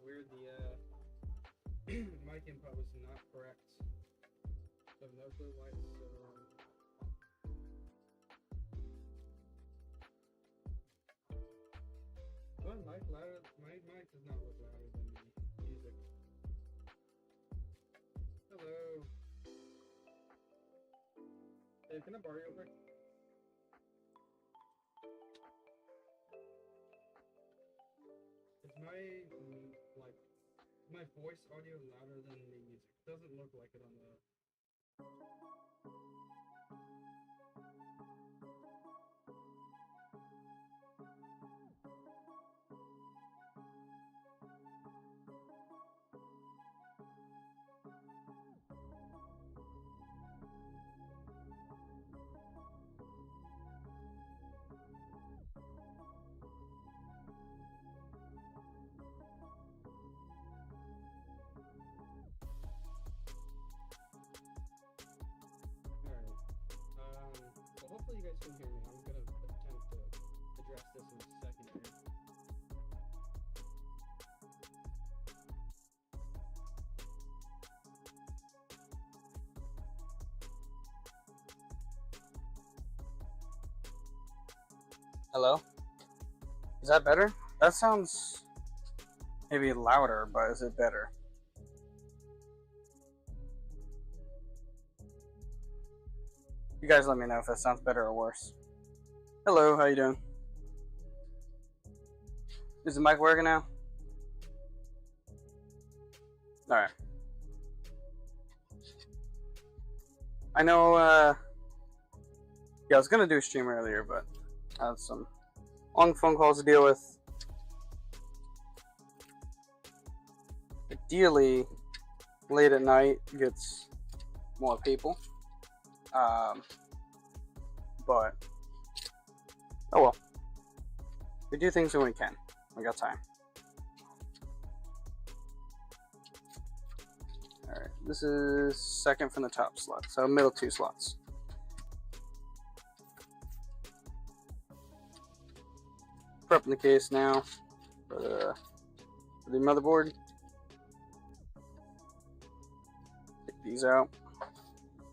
weird. The mic input was not correct. So no clue why it's so wrong. My mic louder. My mic does not look louder than the music. Hello. Dave, can I borrow you over? Is my voice audio louder than the music? Doesn't look like it on the. Well, hopefully you guys can hear me. I'm gonna attempt to address this in a second here. Hello? Is that better? That sounds maybe louder, but is it better? You guys let me know if that sounds better or worse. Hello, how you doing? Is the mic working now? Alright. I know, yeah, I was gonna do a stream earlier, but I had some long phone calls to deal with. Ideally, late at night gets more people. But oh well. We do things when we can. We got time. Alright, this is second from the top slot, so middle two slots. Prepping the case now for the motherboard. Take these out.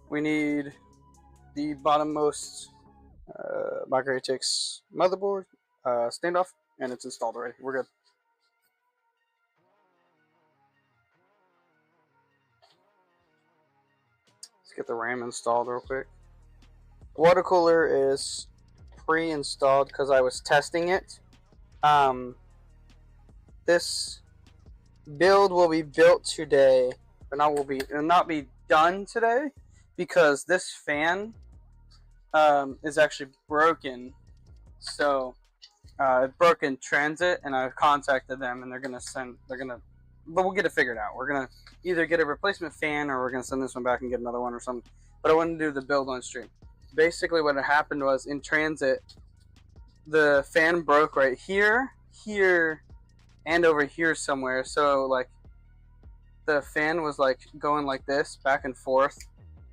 We need the bottommost micro RTX motherboard standoff, and it's installed already. We're good. Let's get the RAM installed real quick. Water cooler is pre-installed because I was testing it. This build will be built today, but will not be done today because this fan is actually broken. So it broke in transit, and I've contacted them, and but we'll get it figured out. We're gonna either get a replacement fan, or we're gonna send this one back and get another one or something. But I wanted to do the build on stream. Basically, what had happened was in transit, the fan broke right here, here, and over here somewhere. So like, the fan was like going like this, back and forth,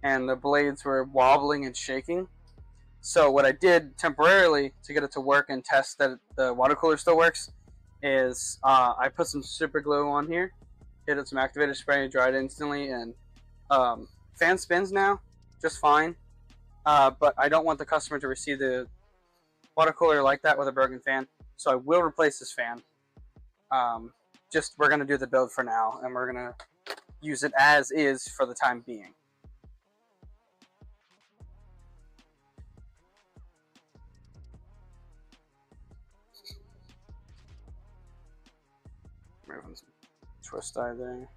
and the blades were wobbling and shaking. So what I did temporarily to get it to work and test that the water cooler still works is I put some super glue on here, hit it some activator spray, dried instantly, and fan spins now just fine. But I don't want the customer to receive the water cooler like that with a broken fan, so I will replace this fan. We're gonna do the build for now, and we're gonna use it as is for the time being. Moving some twist tie there.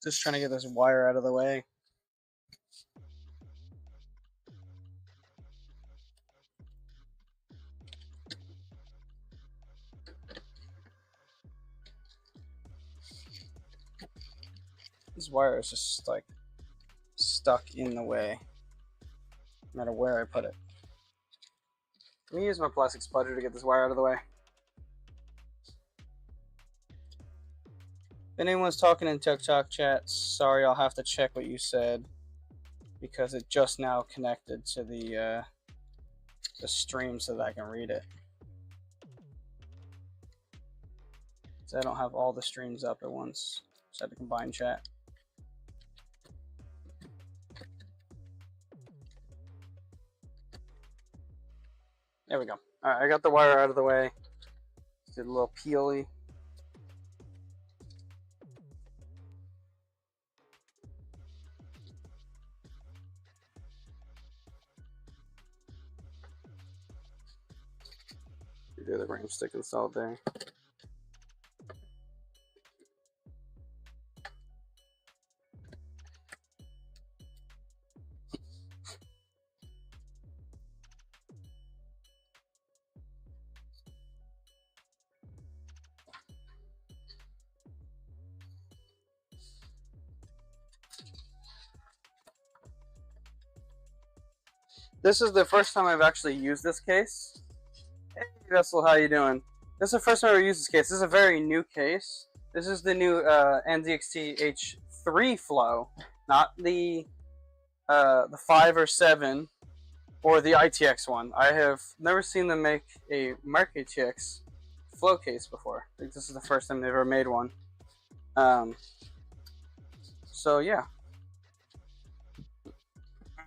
Just trying to get this wire out of the way This wire is just like stuck in the way, no matter where I put it. Let me use my plastic spudger to get this wire out of the way. If anyone's talking in TikTok chat, sorry, I'll have to check what you said because it just now connected to the stream so that I can read it. So I don't have all the streams up at once. Just had to combine chat. There we go. All right, I got the wire out of the way. Did a little peely. Do the RAM stick installed there. This is the first time I've actually used this case. Hey Vessel, how you doing? This is the first time I've used this case. This is a very new case. This is the new NZXT H3 flow, not the 5 or 7 or the ITX one. I have never seen them make a Mark ATX flow case before. I think this is the first time they've ever made one. So yeah.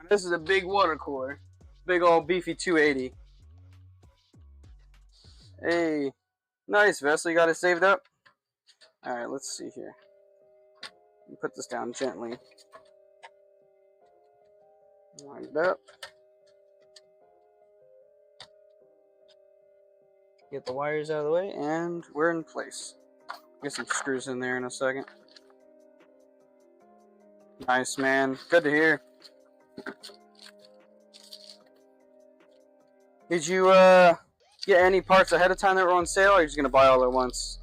This is a big water cooler. Big old beefy 280. Hey, nice Vessel, you got it saved up? Alright, let's see here. Put this down gently. Line it up. Get the wires out of the way, and we're in place. Get some screws in there in a second. Nice, man. Good to hear. Did you get any parts ahead of time that were on sale, or are you just going to buy all at once?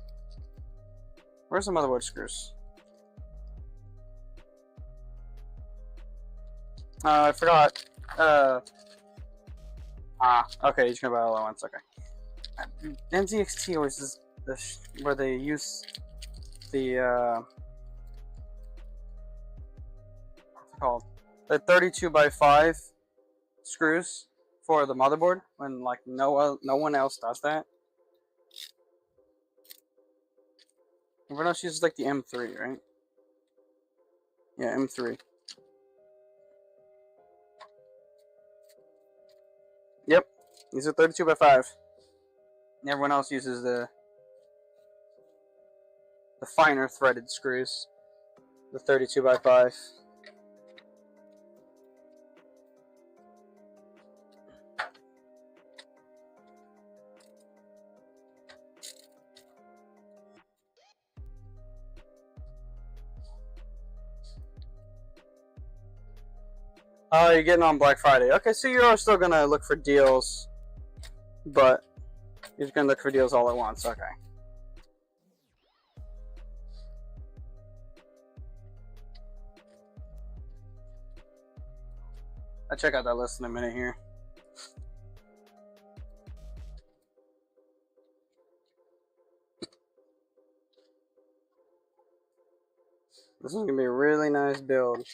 Where's the motherboard screws? I forgot. Okay, you're just going to buy all at once. Okay. NZXT always is where they use the, what's it called? The 32x5 screws for the motherboard when like no one else does that. Everyone else uses like the M3, right? Yeah, M3. Yep, these are 32x5. Everyone else uses the finer threaded screws, the 32x5. Oh, you're getting on Black Friday. Okay, so you're still gonna look for deals, but you're gonna look for deals all at once. Okay. I'll check out that list in a minute here. This is gonna be a really nice build.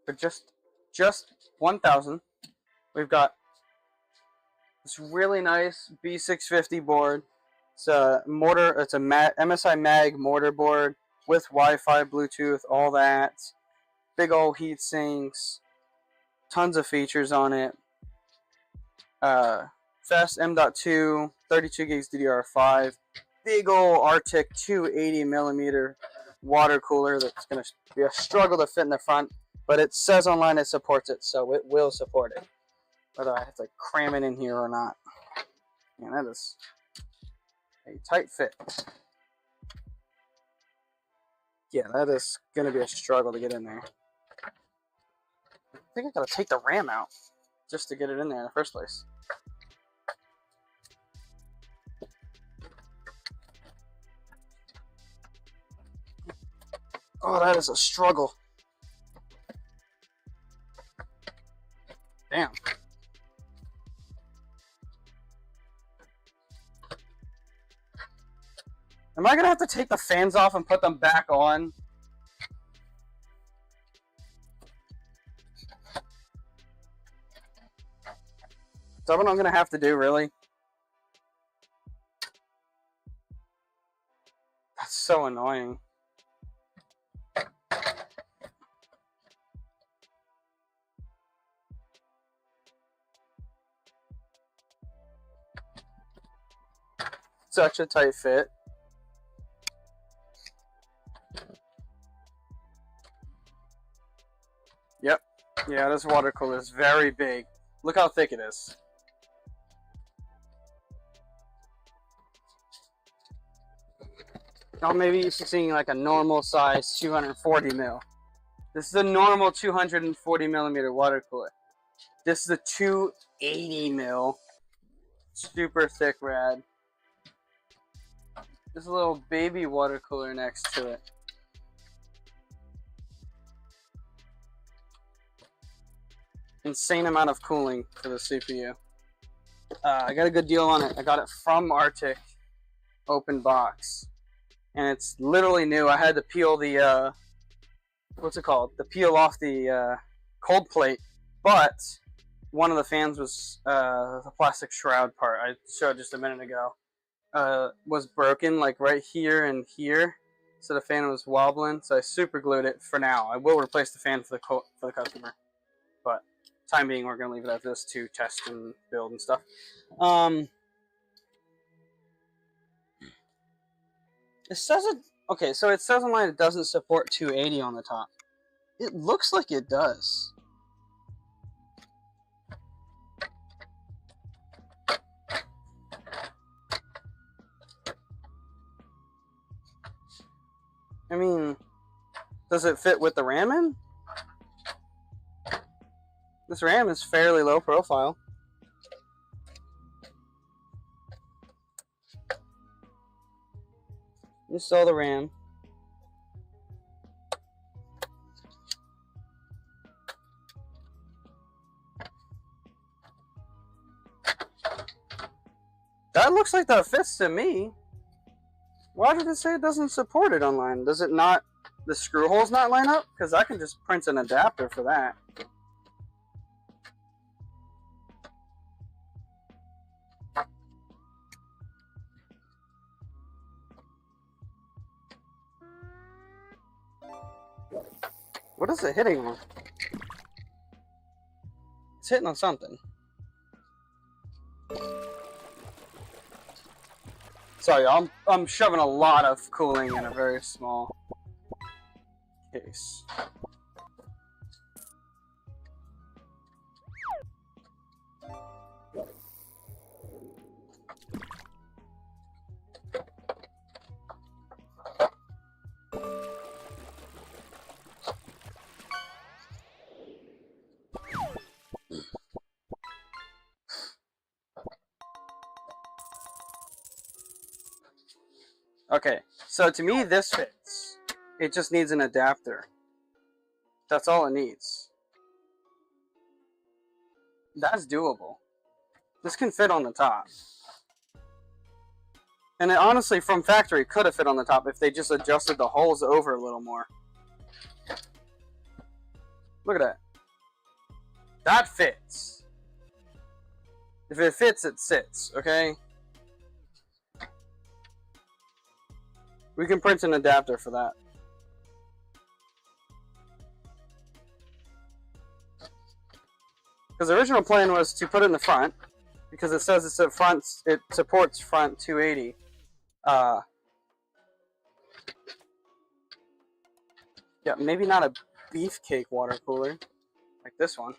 For just 1,000, we've got this really nice B650 board. It's a mortar. It's a MSI Mag mortar board with Wi-Fi, Bluetooth, all that. Big old heat sinks, tons of features on it. Fast M.2, 32 gigs DDR5. Big old RTX 280mm water cooler that's gonna be a struggle to fit in the front. But it says online it supports it, so it will support it. Whether I have to cram it in here or not. Man, that is a tight fit. Yeah, that is going to be a struggle to get in there. I think I got to take the RAM out just to get it in there in the first place. Oh, that is a struggle. Damn. Am I gonna have to take the fans off and put them back on? Is that what I'm gonna have to do, really? That's so annoying. Such a tight fit. Yep. Yeah, this water cooler is very big. Look how thick it is. Y'all maybe used to seeing like a normal size 240 mil. This is a normal 240 millimeter water cooler. This is a 280 mil. Super thick rad. There's a little baby water cooler next to it. Insane amount of cooling for the CPU. I got a good deal on it. I got it from RTX, open box. And it's literally new. I had to peel the, what's it called? The peel off the cold plate. But one of the fans was, the plastic shroud part I showed just a minute ago, was broken like right here and here. So the fan was wobbling. So I super glued it for now. I will replace the fan for the customer. But time being, we're going to leave it at this to test and build and stuff. It says it. Okay, so it says online it doesn't support 280 on the top. It looks like it does. I mean, does it fit with the RAM in? This RAM is fairly low profile. Install the RAM. That looks like that fits to me. Why did it say it doesn't support it online? Does it not, the screw holes not line up? Because I can just print an adapter for that. What is it hitting on? It's hitting on something. Sorry, I'm shoving a lot of cooling in a very small case. Okay, so to me this fits. It just needs an adapter. That's all it needs. That's doable. This can fit on the top. And it honestly, from factory, could have fit on the top if they just adjusted the holes over a little more. Look at that. That fits. If it fits, it sits, okay? We can print an adapter for that. Because the original plan was to put it in the front, because it says it's a front, it supports front 280. Yeah, maybe not a beefcake water cooler like this one.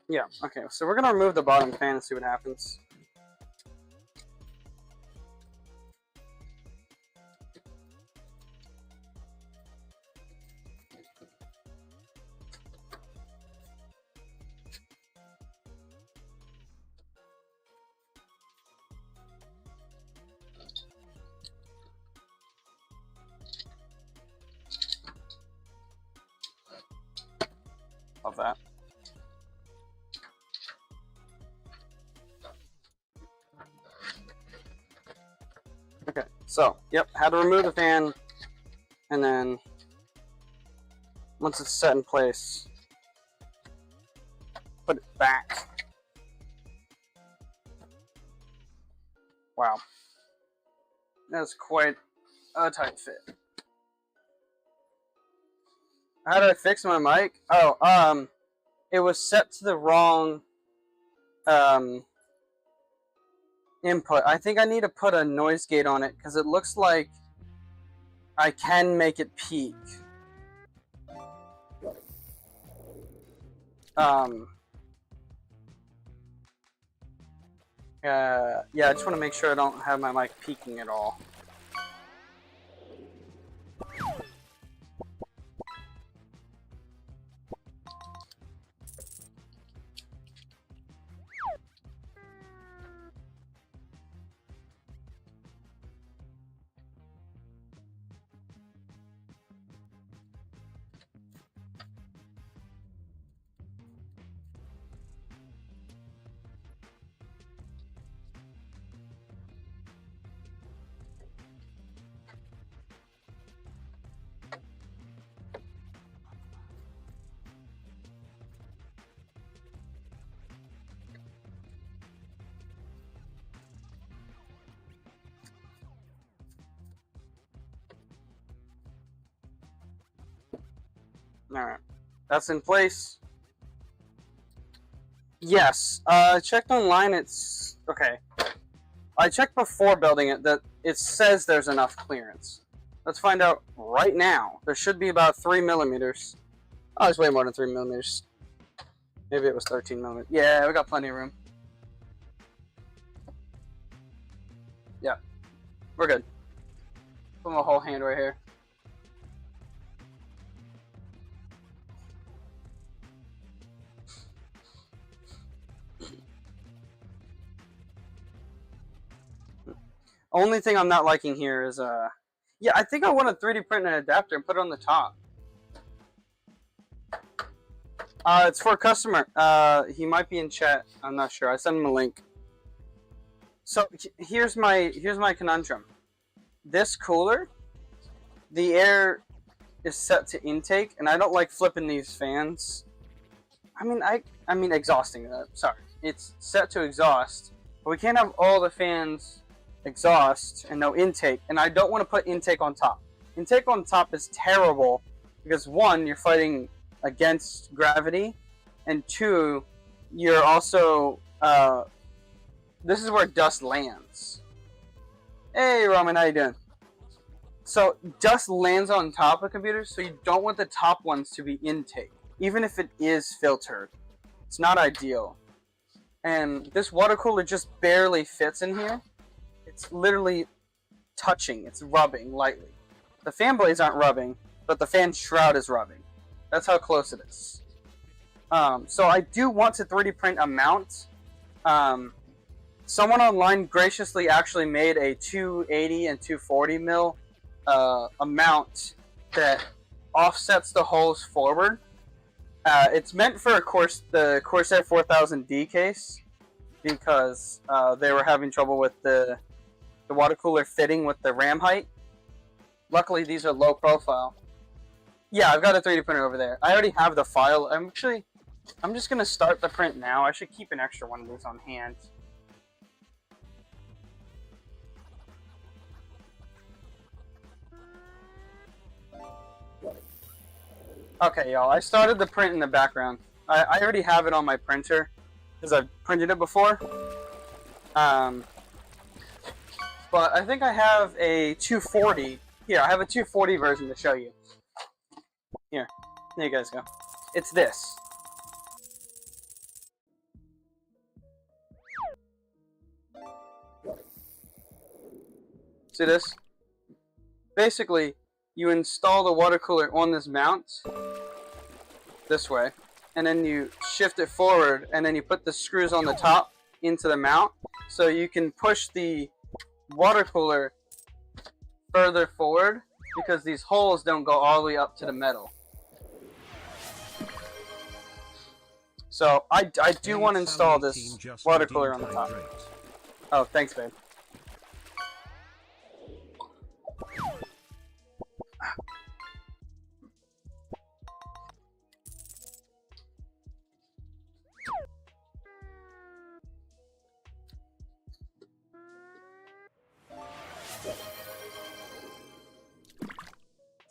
Yeah, okay, so we're gonna remove the bottom fan and see what happens. of that. Okay, so, yep, had to remove the fan, and then once it's set in place, put it back. Wow. That's quite a tight fit. How did I fix my mic? Oh, it was set to the wrong input. I think I need to put a noise gate on it because it looks like I can make it peak. Yeah, I just want to make sure I don't have my mic peaking at all. Alright, that's in place. Yes, I checked online, it's... okay. I checked before building it that it says there's enough clearance. Let's find out right now. There should be about 3 millimeters. Oh, it's way more than 3 millimeters. Maybe it was 13 millimeters. Yeah, we got plenty of room. Yeah, we're good. Put my whole hand right here. Only thing I'm not liking here is, yeah, I think I want to 3D print an adapter and put it on the top. It's for a customer. He might be in chat. I'm not sure. I sent him a link. So here's my conundrum. This cooler, the air is set to intake, and I don't like flipping these fans. I mean exhausting. Sorry, it's set to exhaust, but we can't have all the fans exhaust and no intake, and I don't want to put intake on top. Intake on top is terrible because one, you're fighting against gravity, and two, you're also this is where dust lands. Hey Roman, how you doing? So dust lands on top of computers, so you don't want the top ones to be intake, even if it is filtered. It's not ideal. And this water cooler just barely fits in here. It's literally touching, it's rubbing lightly. The fan blades aren't rubbing, but the fan shroud is rubbing. That's how close it is. So I do want to 3D print a mount. Someone online graciously actually made a 280 and 240 mil a mount that offsets the holes forward. It's meant for the Corsair 4000D case because they were having trouble with the water cooler fitting with the RAM height. Luckily, these are low profile. Yeah, I've got a 3D printer over there. I already have the file. I'm just gonna start the print now. I should keep an extra one of these on hand. Okay, y'all, I started the print in the background. I already have it on my printer because I've printed it before. But I think I have a 240. Here, I have a 240 version to show you. Here, there you guys go. It's this. See this? Basically, you install the water cooler on this mount this way, and then you shift it forward, and then you put the screws on the top into the mount, so you can push the water cooler further forward because these holes don't go all the way up to the metal. So I do want to install this water cooler on the top. Oh, thanks, babe.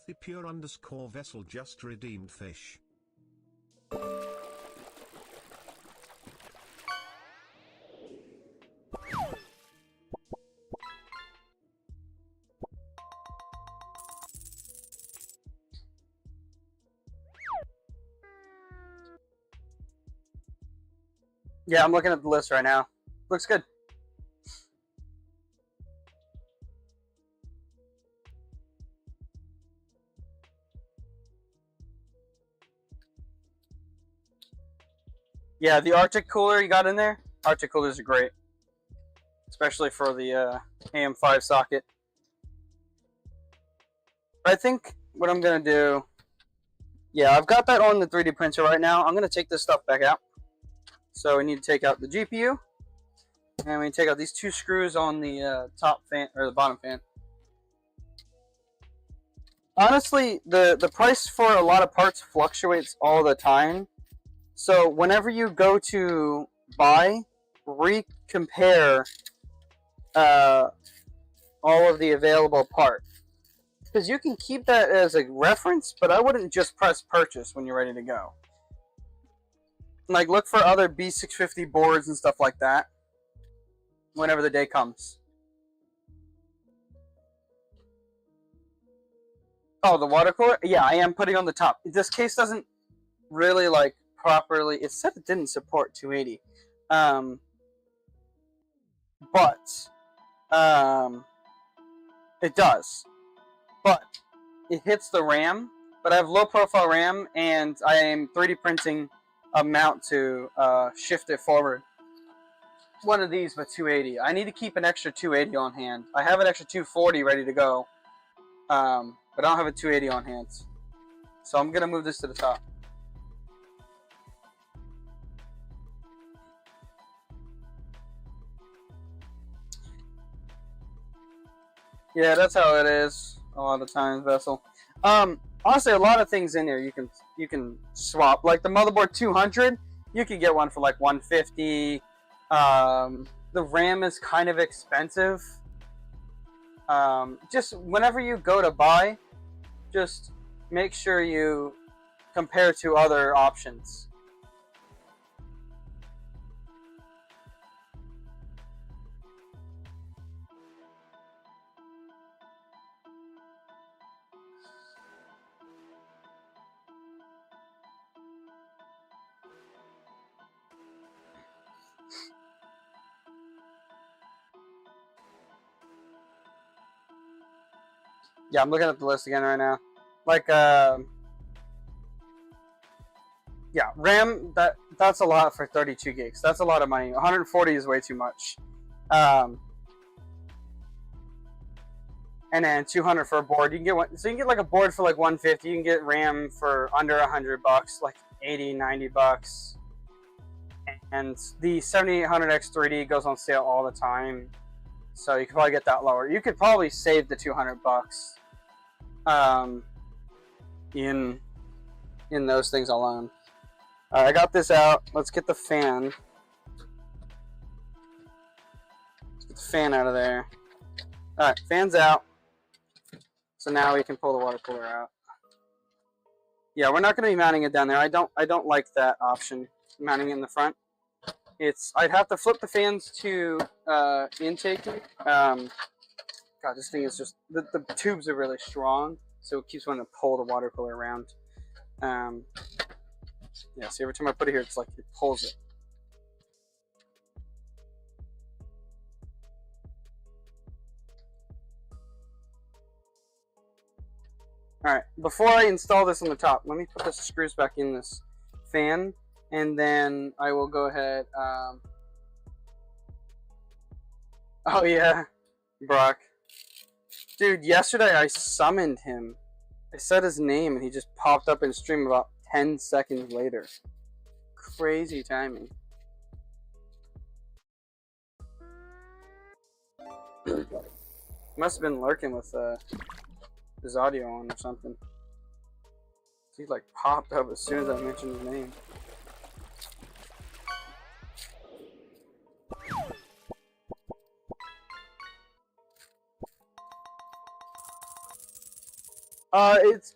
The pure_vessel just redeemed fish. Yeah, I'm looking at the list right now. Looks good. Yeah, the Arctic cooler you got in there, Arctic coolers are great. Especially for the AM5 socket. But I think what I'm going to do... Yeah, I've got that on the 3D printer right now. I'm going to take this stuff back out. So we need to take out the GPU. And we take out these two screws on the top fan, or the bottom fan. Honestly, the price for a lot of parts fluctuates all the time. So whenever you go to buy, compare all of the available parts. Because you can keep that as a reference, but I wouldn't just press purchase when you're ready to go. Like, look for other B650 boards and stuff like that whenever the day comes. Oh, the water cooler? Yeah, I am putting on the top. This case doesn't really, like, properly... It said it didn't support 280. But it does. But it hits the RAM. But I have low profile RAM, and I am 3D printing a mount to shift it forward. One of these with 280. I need to keep an extra 280 on hand. I have an extra 240 ready to go. But I don't have a 280 on hand. So I'm going to move this to the top. Yeah, that's how it is a lot of times, Vessel. Honestly, a lot of things in there you can swap. Like the motherboard 200, you can get one for like 150. The RAM is kind of expensive. Just whenever you go to buy, just make sure you compare to other options. Yeah, I'm looking at the list again right now. Like, yeah, RAM, that's a lot for 32 gigs. That's a lot of money. 140 is way too much. And then 200 for a board. You can get one, so you can get like a board for like 150. You can get RAM for under $100, like 80, 90 bucks. And the 7800X 3D goes on sale all the time. So you could probably get that lower. You could probably save the 200 bucks in those things alone. Alright, I got this out. Let's get the fan. Let's get the fan out of there. Alright, fan's out. So now we can pull the water cooler out. Yeah, we're not going to be mounting it down there. I don't like that option, mounting it in the front. I'd have to flip the fans to intake. God, this thing is just the tubes are really strong, so it keeps wanting to pull the water cooler around. Yeah, see, every time I put it here, it's like it pulls it. Alright, before I install this on the top, let me put the screws back in this fan, and then I will go ahead. Oh yeah, Brock. Dude, yesterday I summoned him. I said his name and he just popped up in stream about 10 seconds later. crazy timing. Must have been lurking with his audio on or something. He like popped up as soon as I mentioned his name.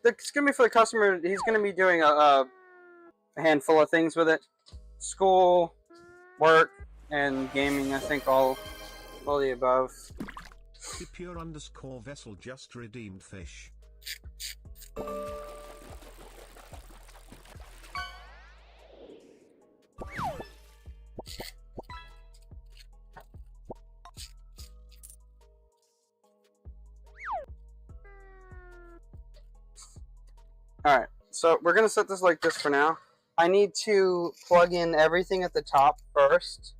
It's gonna be for the customer. He's gonna be doing a handful of things with it: school, work, and gaming. I think all the above. The pure underscore vessel just redeemed fish. Alright, so we're gonna set this like this for now. I need to plug in everything at the top first.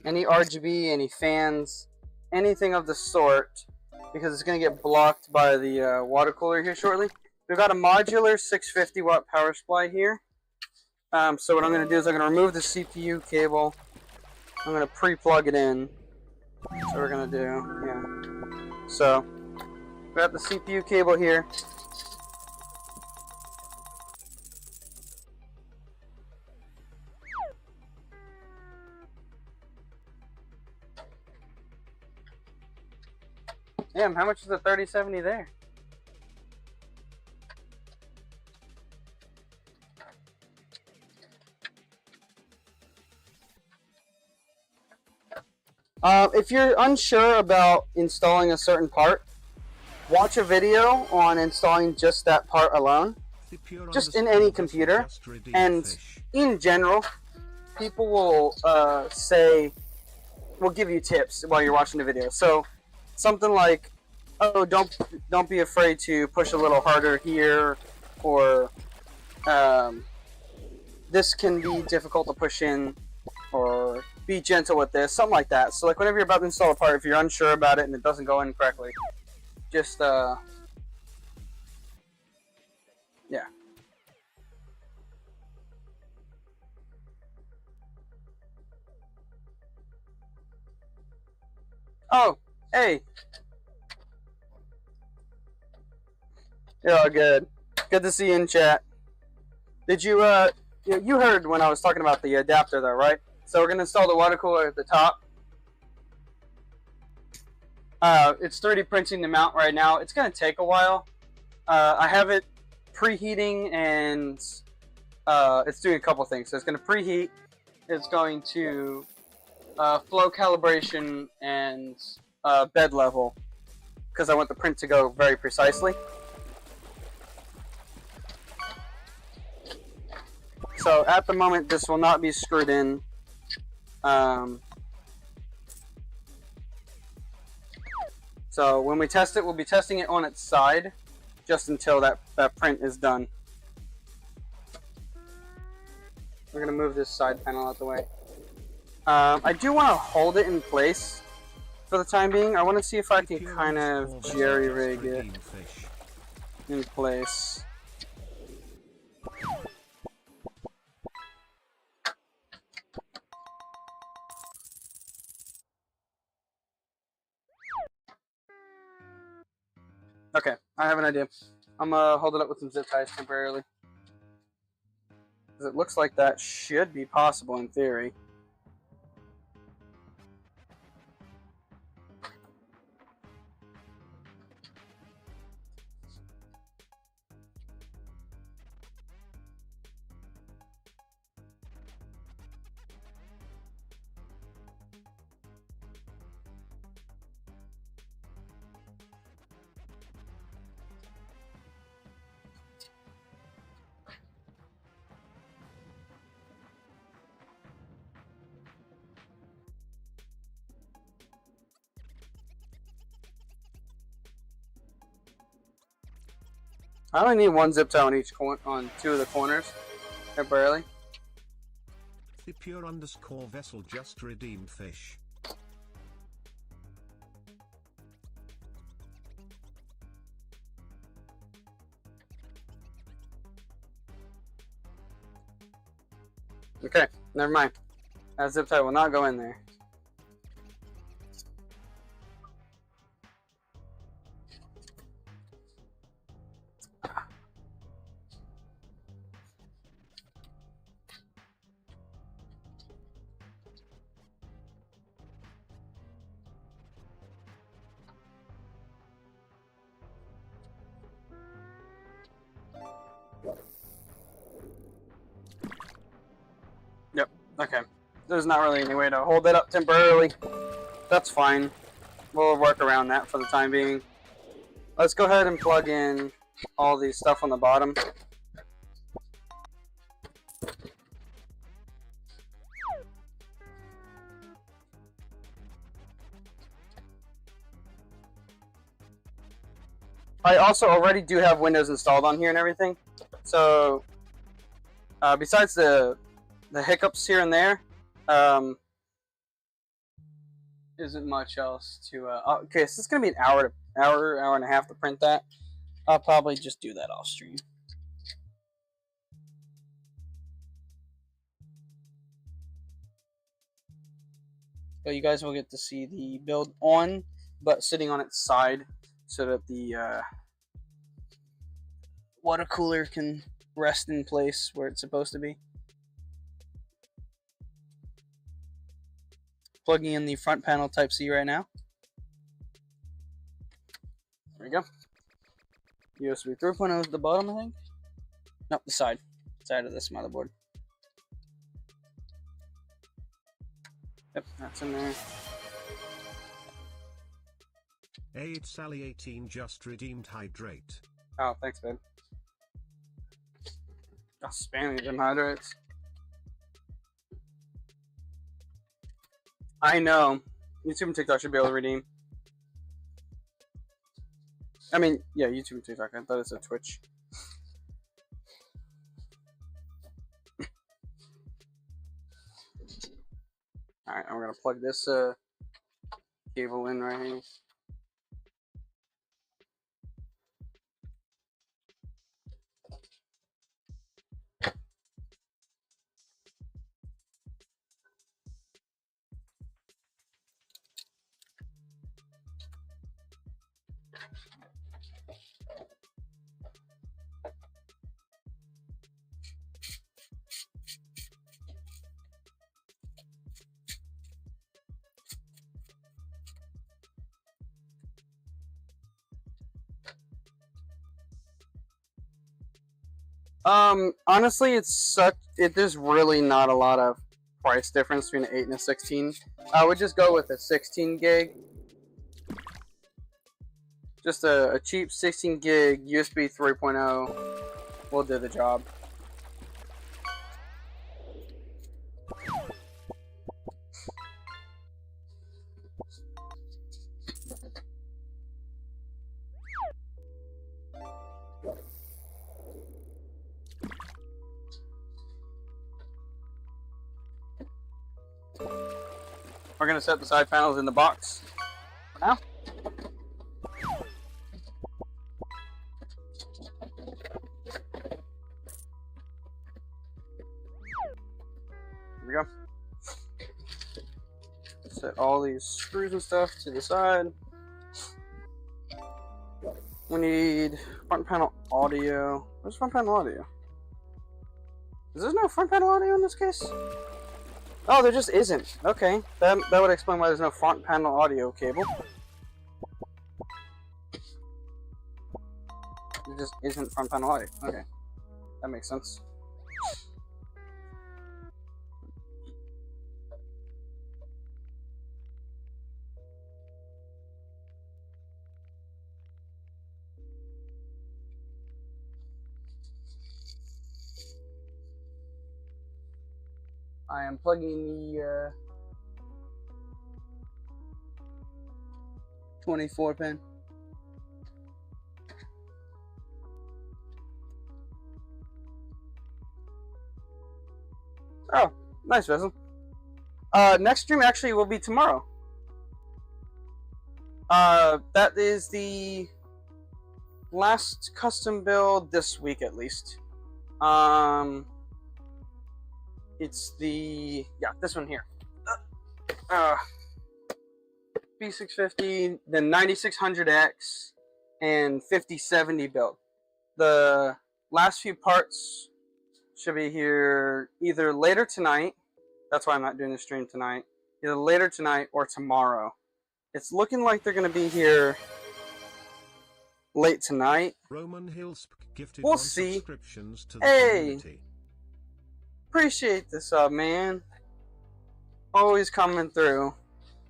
Any RGB, any fans, anything of the sort, because it's gonna get blocked by the water cooler here shortly. We've got a modular 650 watt power supply here. So what I'm gonna do is I'm gonna remove the CPU cable. I'm gonna pre-plug it in. That's what we're gonna do, yeah. So, we got the CPU cable here. Damn, how much is the 3070 there? If you're unsure about installing a certain part, watch a video on installing just that part alone, just in any computer, and in general, people will will give you tips while you're watching the video. So something like, oh, don't be afraid to push a little harder here, or this can be difficult to push in, or be gentle with this, something like that. So like whenever you're about to install a part, if you're unsure about it and it doesn't go in correctly, just yeah. Oh, hey. You're all good. Good to see you in chat. Did you you heard when I was talking about the adapter though, right? So we're gonna install the water cooler at the top. It's 3D printing the mount right now. It's gonna take a while. I have it preheating and it's doing a couple things. So it's gonna preheat. It's going to flow calibration and bed level, because I want the print to go very precisely. So at the moment, this will not be screwed in. So when we test it, we'll be testing it on its side, just until that print is done. We're gonna move this side panel out the way. I do want to hold it in place for the time being. I want to see if I can kind of jerry-rig it in place. Okay, I have an idea. I'm gonna hold it up with some zip ties temporarily, because it looks like that should be possible in theory. I only need one zip tie on each on two of the corners, temporarily. The pure underscore vessel just redeemed fish. Okay, never mind. That zip tie will not go in there. Yep, okay. There's not really any way to hold it up temporarily. That's fine. We'll work around that for the time being. Let's go ahead and plug in all the stuff on the bottom. I also already do have Windows installed on here and everything. So, besides the hiccups here and there, isn't much else to. Okay, so it's gonna be an hour and a half to print that. I'll probably just do that off stream. But you guys will get to see the build on, but sitting on its side, so that the water cooler can rest in place where it's supposed to be. Plugging in the front panel Type-C right now. There we go. USB 3.0 is the bottom, I think. Nope, the side of this motherboard. Yep, that's in there. Hey, it's Sally18 just redeemed hydrate. Oh, thanks, babe. Oh, spamming them hydrates. I know. YouTube and TikTok should be able to redeem. I mean, yeah, YouTube and TikTok. I thought it said Twitch. Alright, I'm gonna plug this cable in right here. Honestly, there's really not a lot of price difference between an 8 and a 16. I would just go with a 16 gig. Just a cheap 16 gig USB 3.0 will do the job. We're going to set the side panels in the box for now. Here we go. Set all these screws and stuff to the side. We need front panel audio. Where's front panel audio? Is there no front panel audio in this case? Oh, there just isn't. Okay, that would explain why there's no front panel audio cable. There just isn't front panel audio. Okay, that makes sense. I am plugging the 24 pin. Oh, nice, Vessel. Next stream actually will be tomorrow. That is the last custom build this week, at least. It's the this one here. B650, the 9600X, and 5070 build. The last few parts should be here either later tonight. That's why I'm not doing the stream tonight. Either later tonight or tomorrow. It's looking like they're going to be here late tonight. Roman Hills gifted We'll 1 see. subscriptions to the community. Appreciate the sub, man. Always coming through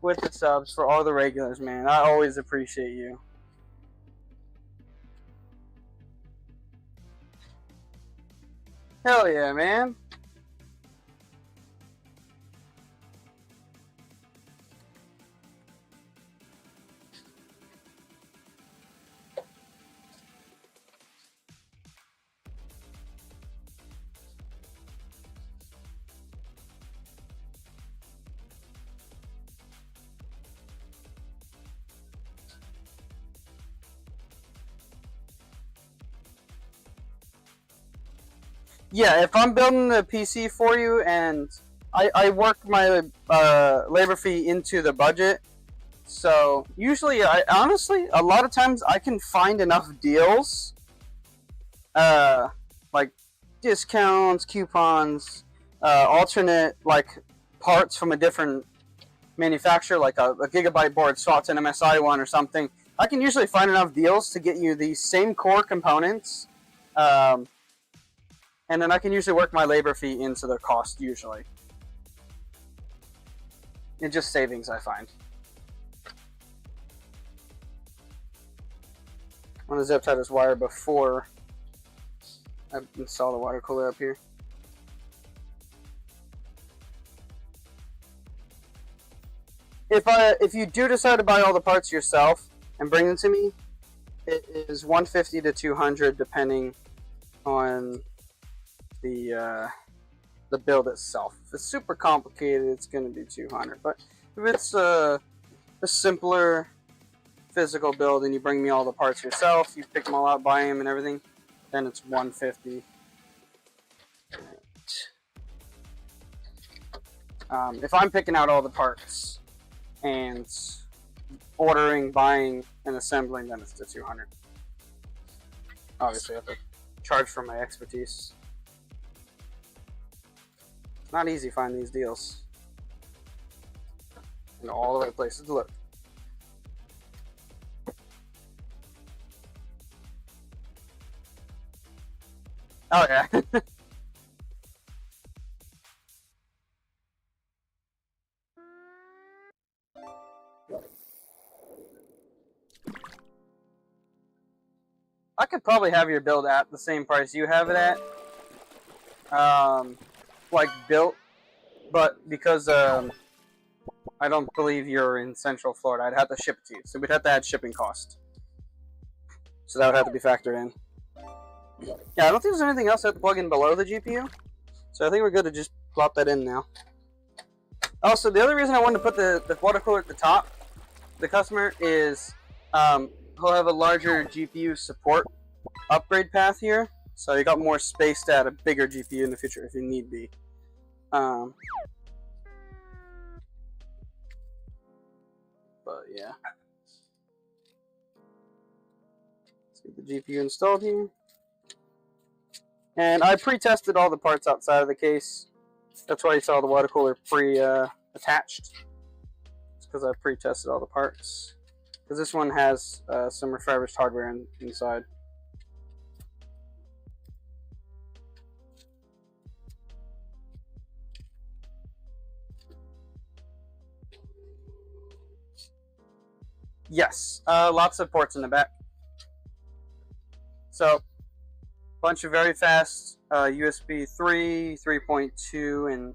with the subs for all the regulars, man. I always appreciate you. Hell yeah, man. Yeah, if I'm building a PC for you and I work my labor fee into the budget, so usually, honestly, a lot of times I can find enough deals, like discounts, coupons, alternate like parts from a different manufacturer, like a Gigabyte board swaps an MSI one or something. I can usually find enough deals to get you the same core components. And then I can usually work my labor fee into the cost, usually. It's just savings, I find. I'm going to zip tie this wire before I install the water cooler up here. If you do decide to buy all the parts yourself and bring them to me, it is $150 to $200 depending on the build itself. If it's super complicated, it's going to be $200. But if it's a simpler physical build and you bring me all the parts yourself, you pick them all out, buy them and everything, then it's $150. If I'm picking out all the parts and ordering, buying, and assembling, then it's the $200. Obviously, I have to charge for my expertise. It's not easy finding these deals in all the right places to look. Oh yeah. I could probably have your build at the same price you have it at. Like built, but because I don't believe you're in Central Florida, I'd have to ship it to you. So we'd have to add shipping cost. So that would have to be factored in. Yeah, I don't think there's anything else I have to plug in below the GPU. So I think we're good to just plop that in now. Also, the other reason I wanted to put the water cooler at the top, the customer, is he'll have a larger GPU support upgrade path here. So you got more space to add a bigger GPU in the future if you need be. But yeah. Let's get the GPU installed here. And I pre-tested all the parts outside of the case. That's why you saw the water cooler attached. It's because I pre-tested all the parts. Because this one has some refurbished hardware inside. Yes, lots of ports in the back. So, bunch of very fast USB 3, 3.2,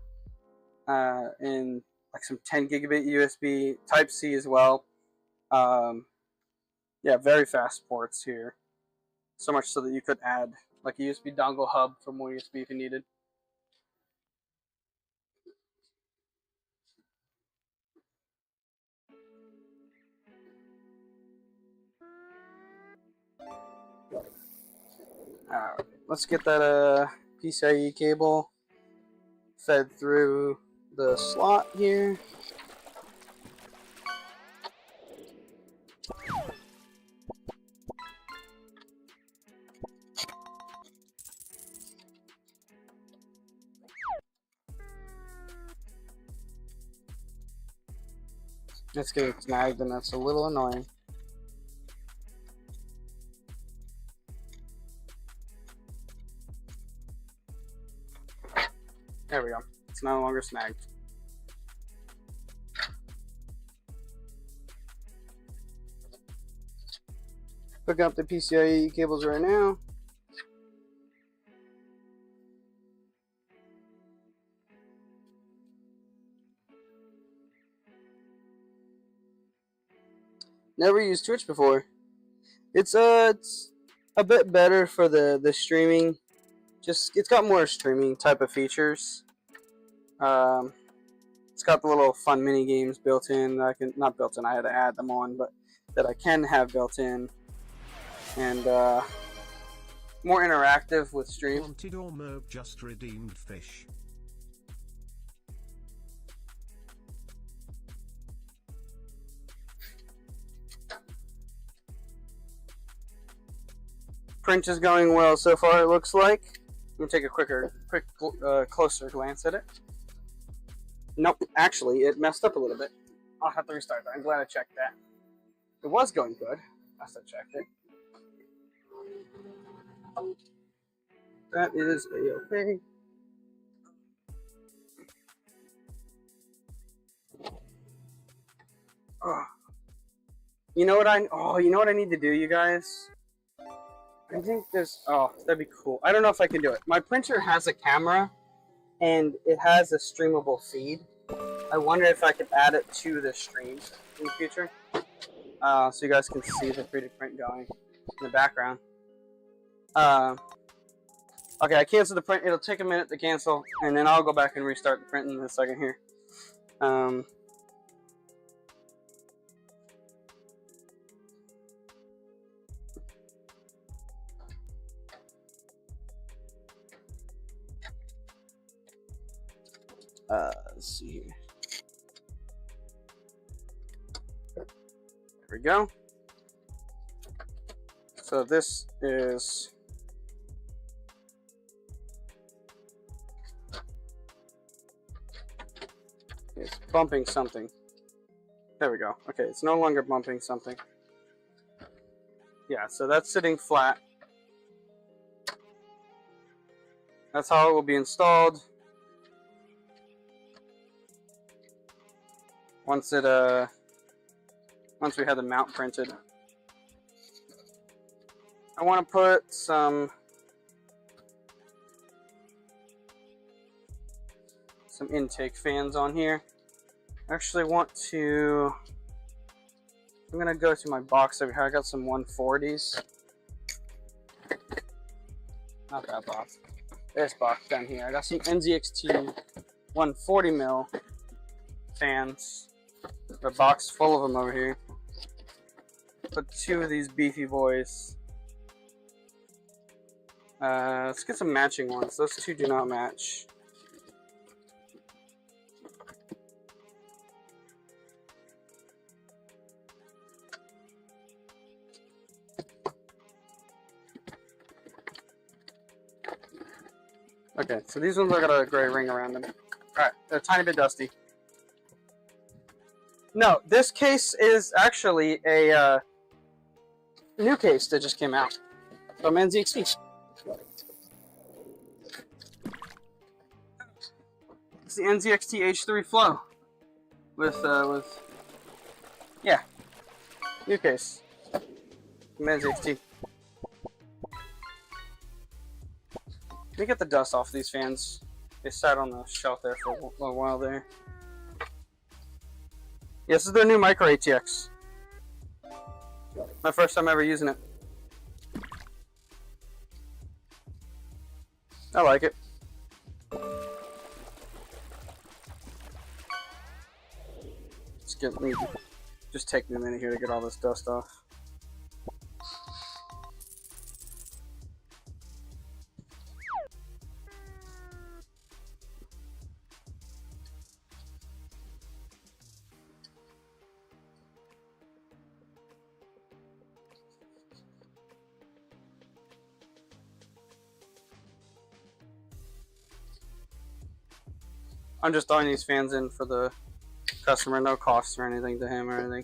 and like some 10 gigabit USB Type C as well. Yeah, very fast ports here. So much so that you could add like a USB dongle hub for more USB if you needed. Alright, let's get that PCIe cable fed through the slot here. It's getting snagged, and that's a little annoying. There we go. It's no longer snagged. Hooking up the PCIe cables right now. Never used Twitch before. It's a bit better for the streaming. Just it's got more streaming type of features. It's got the little fun mini games built in. Not built in. I had to add them on, but that I can have built in, and more interactive with stream. Wanted or Merv just redeemed fish. Print is going well so far, it looks like. I'm gonna take a quick closer glance at it. Nope, actually, it messed up a little bit. I'll have to restart that. I'm glad I checked that. It was going good. I still checked it. That is a-okay. Oh. You know what I need to do, you guys? I think there's, that'd be cool. I don't know if I can do it. My printer has a camera, and it has a streamable feed. I wonder if I could add it to the stream in the future. So you guys can see the 3D print going in the background. Okay, I canceled the print. It'll take a minute to cancel, and then I'll go back and restart the print in a second here. Let's see here. There we go. So this is it's bumping something. There we go. Okay, it's no longer bumping something. Yeah, so that's sitting flat. That's how it will be installed. Once we have the mount printed. I want to put some intake fans on here. I actually want to, I'm going to go to my box over here. I got some 140s. Not that box. This box down here. I got some NZXT 140 mil fans. A box full of them over here. Put two of these beefy boys. Let's get some matching ones. Those two do not match. Okay, so these ones got a gray ring around them. Alright, they're a tiny bit dusty. No, this case is actually a new case that just came out from NZXT. It's the NZXT H3 Flow with yeah, new case from NZXT. Let me get the dust off these fans. They sat on the shelf there for a while there. Yeah, this is their new micro RTX. My first time ever using it. I like it. Just take me a minute here to get all this dust off. I'm just throwing these fans in for the customer, no cost or anything to him or anything.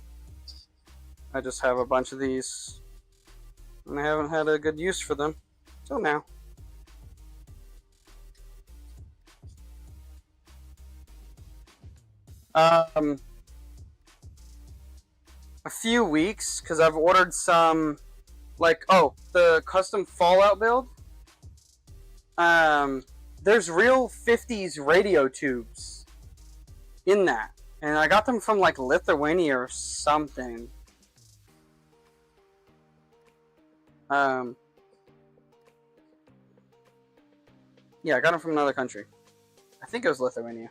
I just have a bunch of these, and I haven't had a good use for them till now. A few weeks, because I've ordered some, like, the custom Fallout build. There's real 50s radio tubes in that, and I got them from like Lithuania or something. Yeah, I got them from another country. I think it was Lithuania.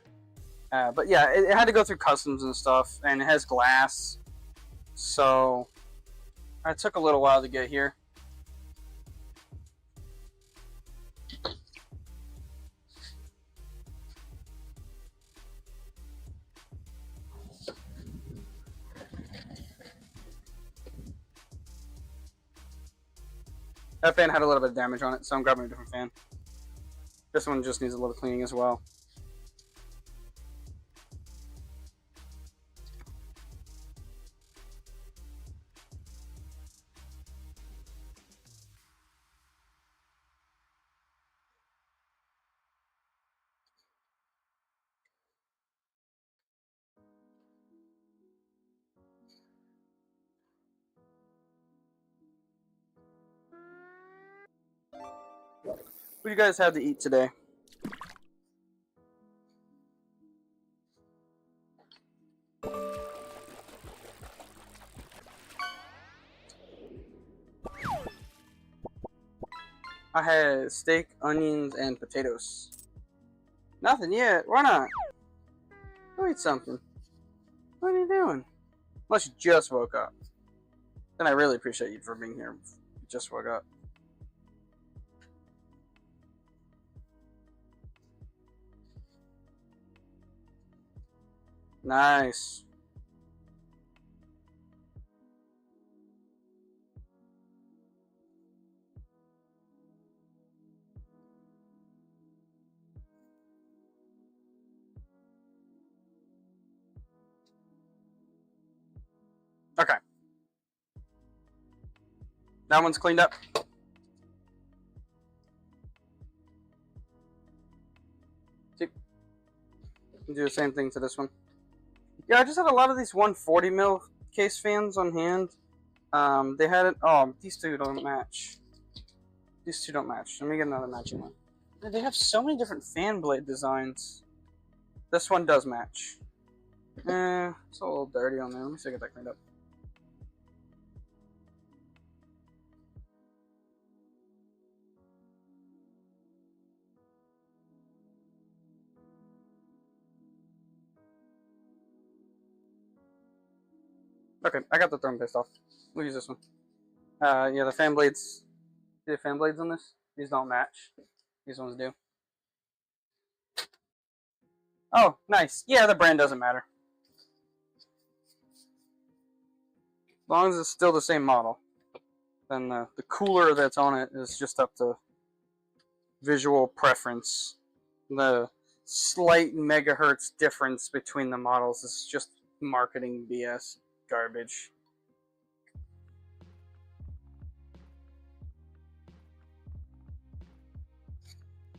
But yeah, it had to go through customs and stuff, and it has glass, so it took a little while to get here. That fan had a little bit of damage on it, so I'm grabbing a different fan. This one just needs a little cleaning as well. What do you guys have to eat today? I had steak, onions, and potatoes. Nothing yet. Why not? Go eat something. What are you doing? Unless you just woke up. Then I really appreciate you for being here. You just woke up. Nice. Okay. That one's cleaned up. See? Do the same thing to this one. Yeah, I just had a lot of these 140 mil case fans on hand. They had it. Oh, these two don't match. These two don't match. Let me get another matching one. They have so many different fan blade designs. This one does match. It's a little dirty on there. Let me see if I get that cleaned up. Okay, I got the therm paste off. We'll use this one. Yeah, the fan blades. See the fan blades on this? These don't match. These ones do. Oh, nice. Yeah, the brand doesn't matter. As long as it's still the same model. Then the cooler that's on it is just up to visual preference. The slight megahertz difference between the models is just marketing BS garbage.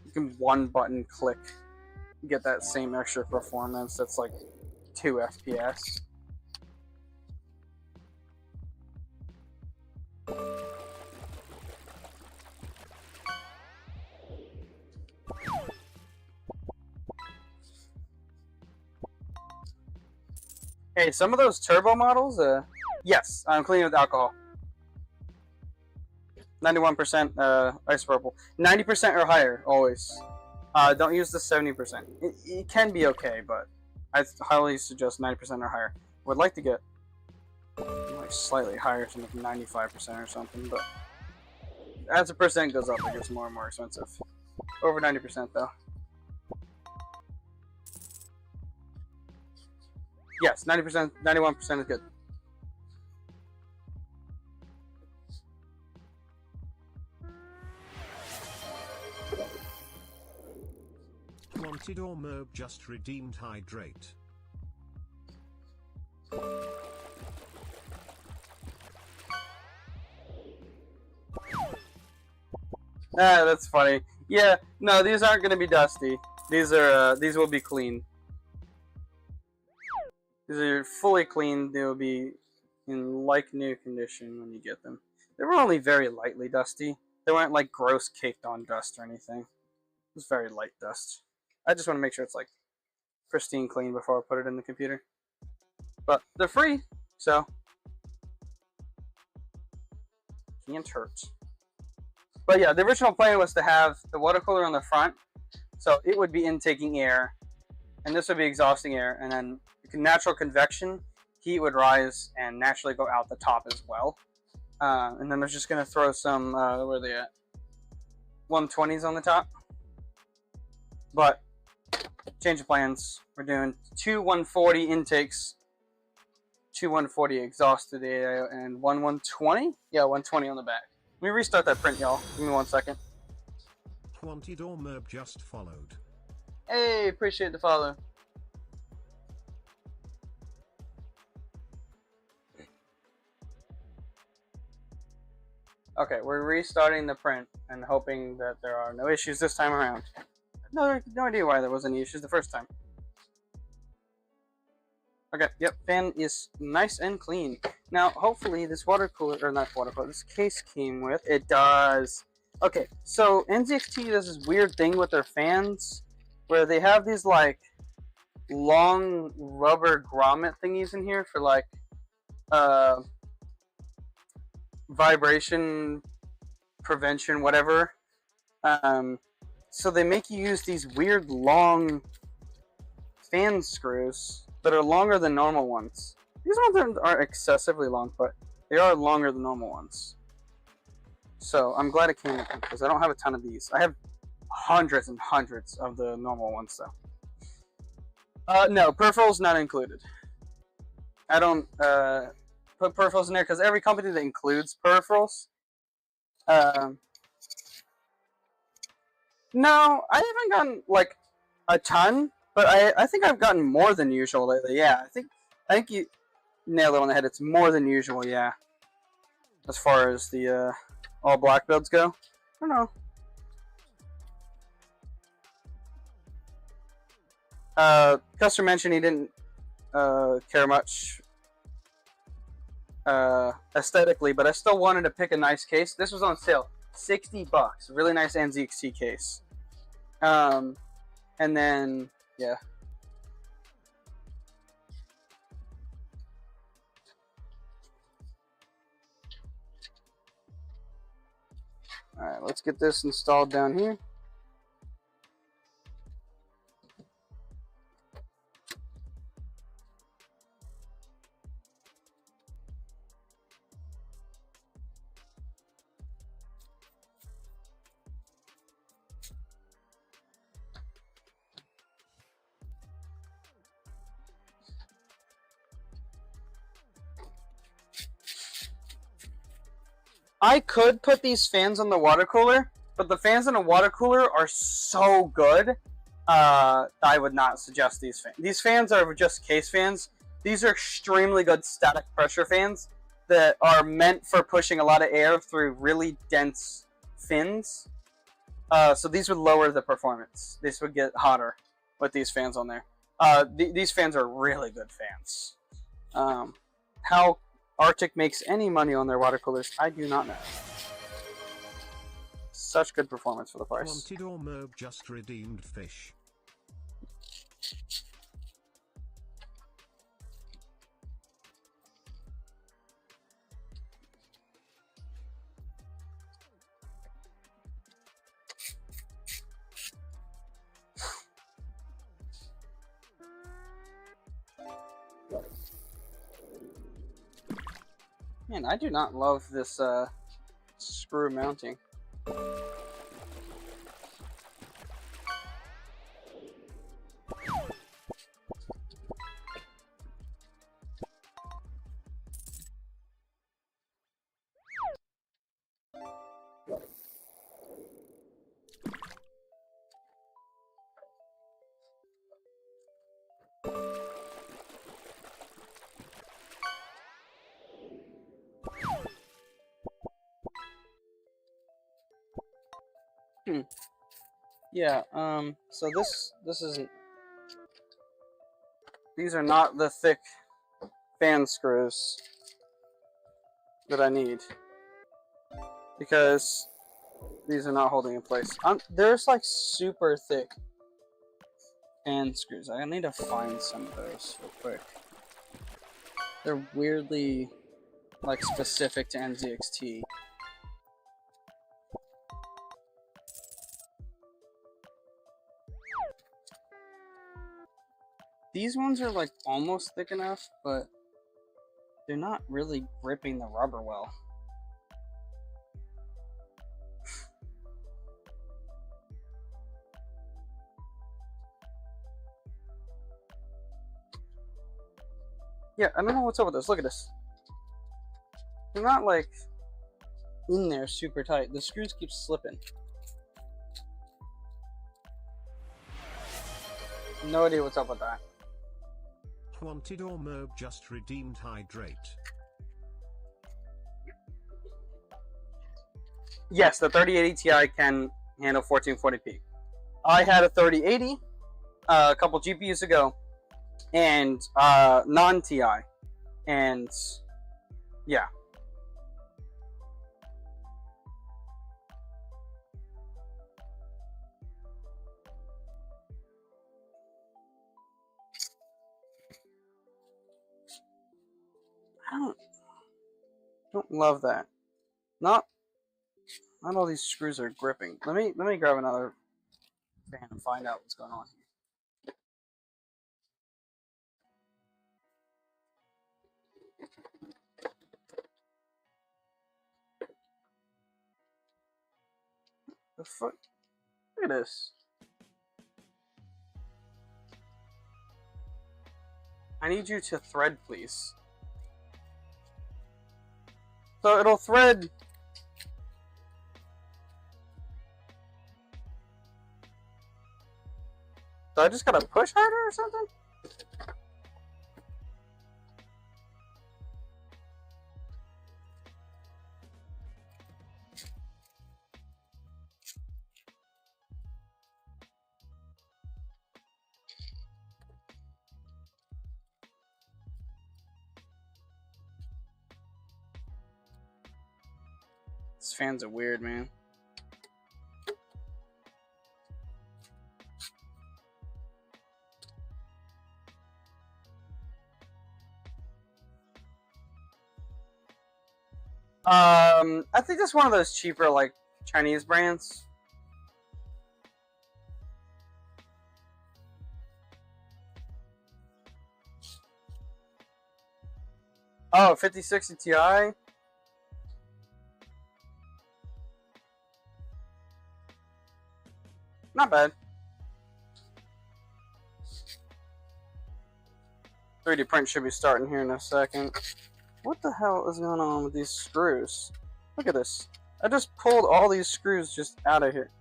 You can one button click, get that same extra performance that's like 2 FPS. Hey, some of those turbo models, yes, I'm cleaning with alcohol. 91% isopropyl. 90% or higher, always. Don't use the 70%. It can be okay, but I highly suggest 90% or higher. Would like to get like slightly higher, so like 95% or something, but as the percent goes up, it gets more and more expensive. Over 90% though. Yes, 90%, 91% is good. Wanted or Merb just redeemed hydrate. Ah, that's funny. Yeah, no, these aren't gonna be dusty. These are these will be clean. These are fully clean. They will be in like new condition when you get them. They were only very lightly dusty. They weren't like gross caked on dust or anything. It was very light dust. I just want to make sure it's like pristine clean before I put it in the computer. But they're free, so can't hurt. But yeah, the original plan was to have the water cooler on the front, so it would be intaking air, and this would be exhausting air, and then natural convection, heat would rise and naturally go out the top as well. And then we're just gonna throw some, where are they at? 120s on the top. But change of plans. We're doing two 140 intakes, two 140 exhausted air, and one 120. Yeah, 120 on the back. Let me restart that print, y'all. Give me 1 second. Wanted or Merb just followed. Hey, appreciate the follow. Okay, we're restarting the print and hoping that there are no issues this time around. No idea why there was any issues the first time. Okay, yep, fan is nice and clean. Now, hopefully this water cooler, or not water cooler, this case came with, it does. Okay, so NZXT does this weird thing with their fans, where they have these like long rubber grommet thingies in here for like vibration prevention, whatever. So they make you use these weird long fan screws that are longer than normal ones. These ones aren't excessively long, but they are longer than normal ones. So I'm glad it came with them because I don't have a ton of these. I have hundreds and hundreds of the normal ones though. No, peripherals not included. I don't put peripherals in there because every company that includes peripherals. No, I haven't gotten like a ton, but I think I've gotten more than usual lately. Yeah, I think you nailed it on the head. It's more than usual. Yeah, as far as the all black builds go. I don't know. Customer mentioned he didn't care much aesthetically, but I still wanted to pick a nice case. This was on sale, $60. Really nice NZXT case. And then yeah. All right, let's get this installed down here. I could put these fans on the water cooler, but the fans in a water cooler are so good. I would not suggest these fans. These fans are just case fans. These are extremely good static pressure fans that are meant for pushing a lot of air through really dense fins. So these would lower the performance. This would get hotter with these fans on there. These fans are really good fans. How Arctic makes any money on their water coolers, I do not know. Such good performance for the price. Wanted or Merb just redeemed fish. Man, I do not love this screw mounting. Yeah. So this isn't. These are not the thick fan screws that I need because these are not holding in place. There's like super thick fan screws. I need to find some of those real quick. They're weirdly like specific to NZXT. These ones are like almost thick enough, but they're not really gripping the rubber well. Yeah, I don't know what's up with this. Look at this. They're not like in there super tight. The screws keep slipping. No idea what's up with that. Wanted or Merb just redeemed hydrate. Yes, the 3080 Ti can handle 1440p. I had a 3080 a couple GPUs ago, and non-Ti, and yeah. I don't love that. Not all these screws are gripping. Let me grab another fan and find out what's going on here. The fuck? Look at this. I need you to thread, please. So it'll thread. So I just gotta push harder or something? These fans are weird, man. I think it's one of those cheaper, like, Chinese brands. Oh, 5060 Ti? Not bad. 3D print should be starting here in a second. What the hell is going on with these screws? Look at this. I just pulled all these screws just out of here.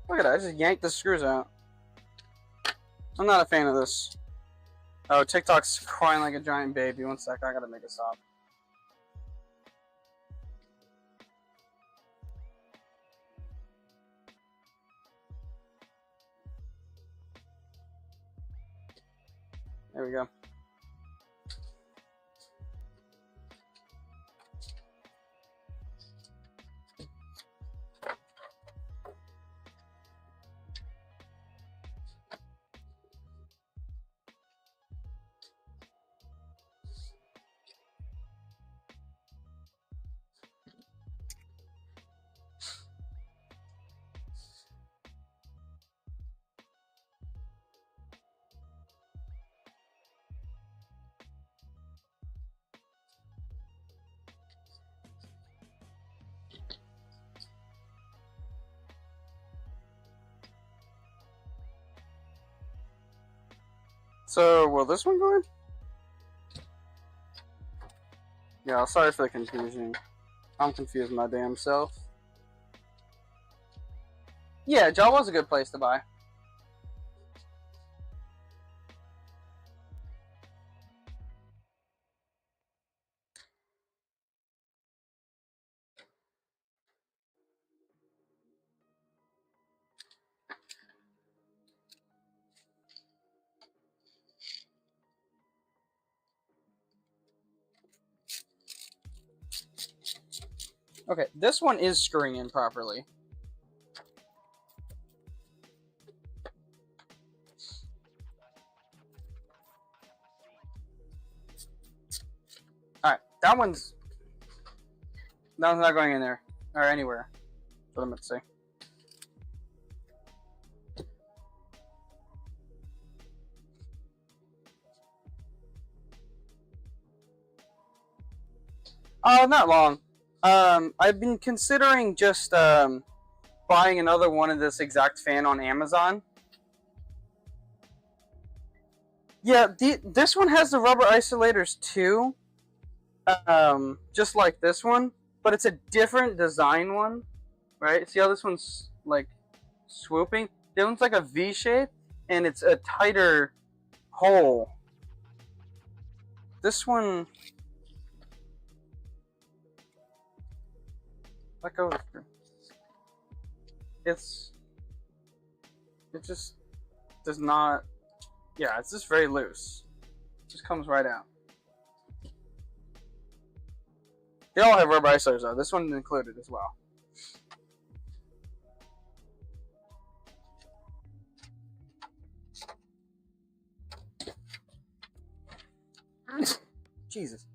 Look at that. I just yanked the screws out. I'm not a fan of this. Oh, TikTok's crying like a giant baby. One sec. I gotta make it stop. There we go. So, will this one go in? Yeah, sorry for the confusion. I'm confused my damn self. Yeah, Jawa's a good place to buy. Okay, this one is screwing in properly. Alright, that one's not going in there. Or anywhere. That's what I'm about to say. Oh, not long. I've been considering just buying another one of this exact fan on Amazon. Yeah, this one has the rubber isolators too, just like this one, but it's a different design one, right? See how this one's like swooping? This one's like a V shape, and it's a tighter hole. This one, let go. It just does not. Yeah, it's just very loose. It just comes right out. They all have rubber isolators though. This one included as well. Jesus.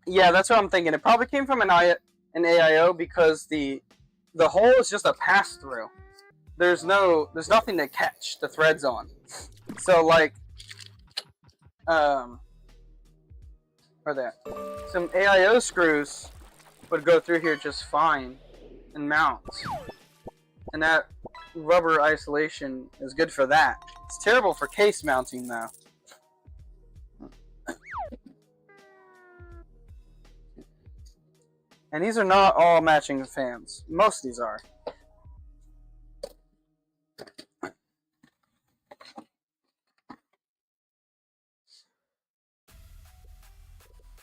Yeah, that's what I'm thinking. It probably came from an AIO because the hole is just a pass through. There's nothing to catch the threads on. So like, or there, some AIO screws would go through here just fine and mount, and that rubber isolation is good for that. It's terrible for case mounting though. And these are not all matching fans. Most of these are.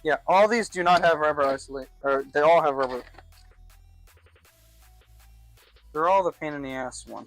Yeah, all these do not have rubber isolate, or they all have rubber. They're all the pain in the ass one.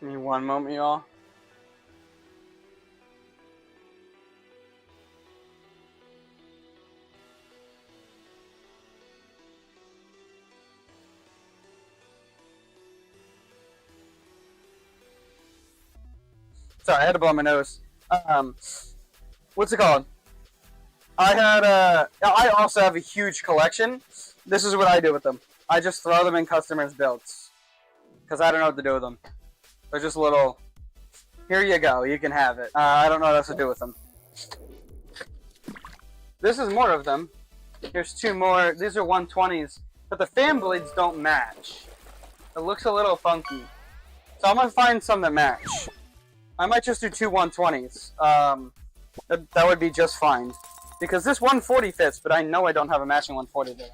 Give me one moment, y'all. Sorry, I had to blow my nose. What's it called? I also have a huge collection. This is what I do with them. I just throw them in customers' builds because I don't know what to do with them. They're just little. Here you go. You can have it. I don't know what else to do with them. This is more of them. Here's two more. These are 120s, but the fan blades don't match. It looks a little funky. So I'm gonna find some that match. I might just do two 120s. That would be just fine. Because this 140 fits, but I know I don't have a matching 140 there.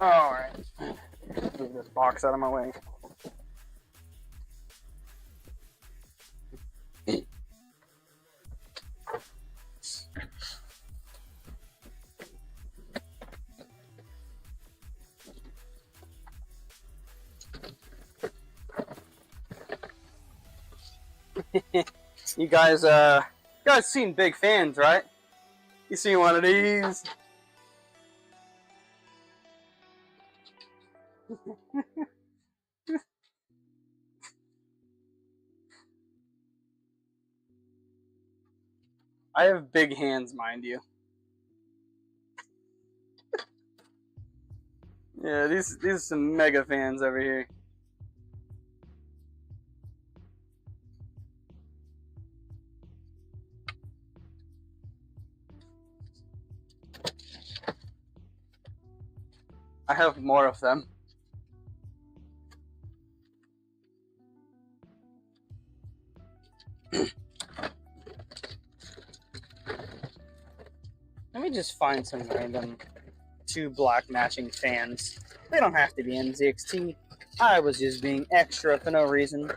Alright. Move this box out of my way. You guys seen big fans, right? You seen one of these? I have big hands, mind you. Yeah, these are some mega fans over here. I have more of them. Let me just find some random two black matching fans. They don't have to be NZXT. I was just being extra for no reason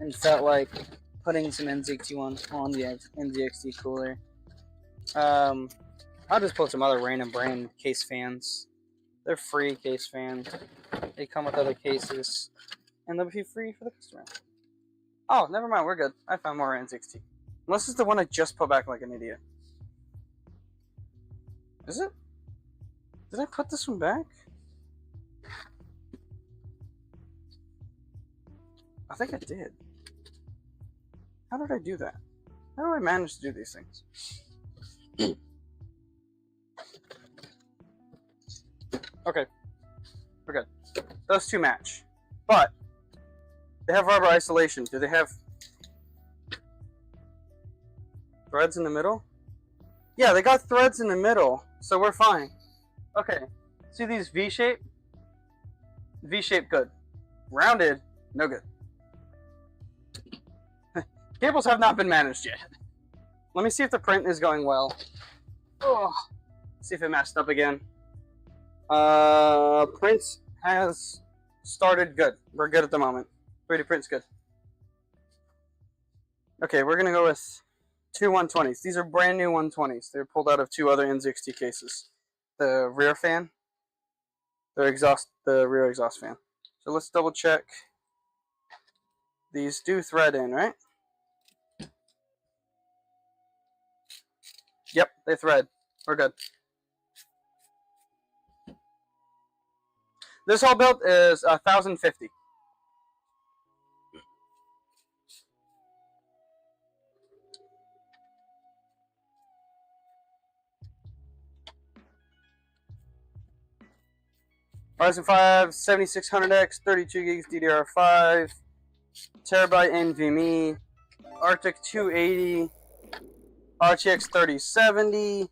and felt like putting some NZXT on the NZXT cooler. I'll just put some other random brand case fans. They're free case fans. They come with other cases, and they'll be free for the customer. Oh, never mind, we're good. I found more NZXT. Unless it's the one I just put back like an idiot. Is it? Did I put this one back? I think I did. How did I do that? How do I manage to do these things? Okay, we're good. Those two match. But they have rubber isolation. Do they have threads in the middle? Yeah, they got threads in the middle, so we're fine. Okay, see these V-shape? V-shape, good. Rounded, no good. Cables have not been managed yet. Let me see if the print is going well. Oh, see if it messed up again. Print has started good. We're good at the moment. 3D print's good. Okay, we're gonna go with two 120s. These are brand new 120s. They're pulled out of two other NZXT cases. The rear fan, the rear exhaust fan. So let's double check. These do thread in, right? Yep, they thread. We're good. This whole build is 1,050. Ryzen 5 7600X, 32 gigs DDR5, terabyte NVMe, RTX 280, RTX 3070,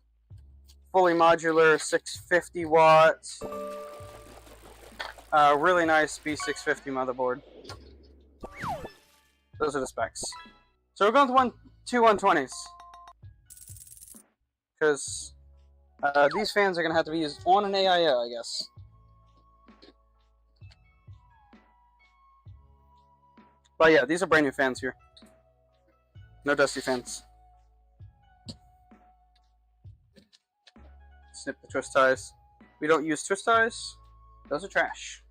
fully modular 650 watts. Really nice B650 motherboard. Those are the specs. So we're going with two 120s. Because these fans are going to have to be used on an AIO, I guess. But yeah, these are brand new fans here. No dusty fans. Snip the twist ties. We don't use twist ties. Those are trash.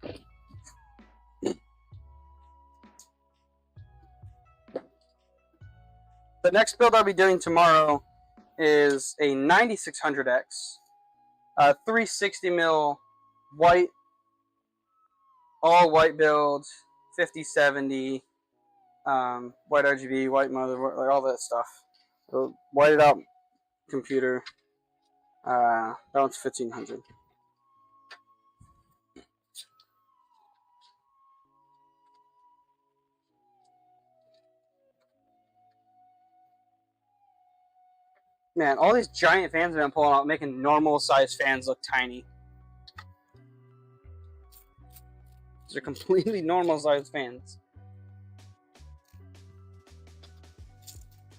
The next build I'll be doing tomorrow is a 9600X, 360mm white, all white build, 5070, white RGB, white motherboard, like all that stuff. So whited out computer. That one's 1500. Man, all these giant fans have been pulling out, making normal sized fans look tiny. These are completely normal sized fans.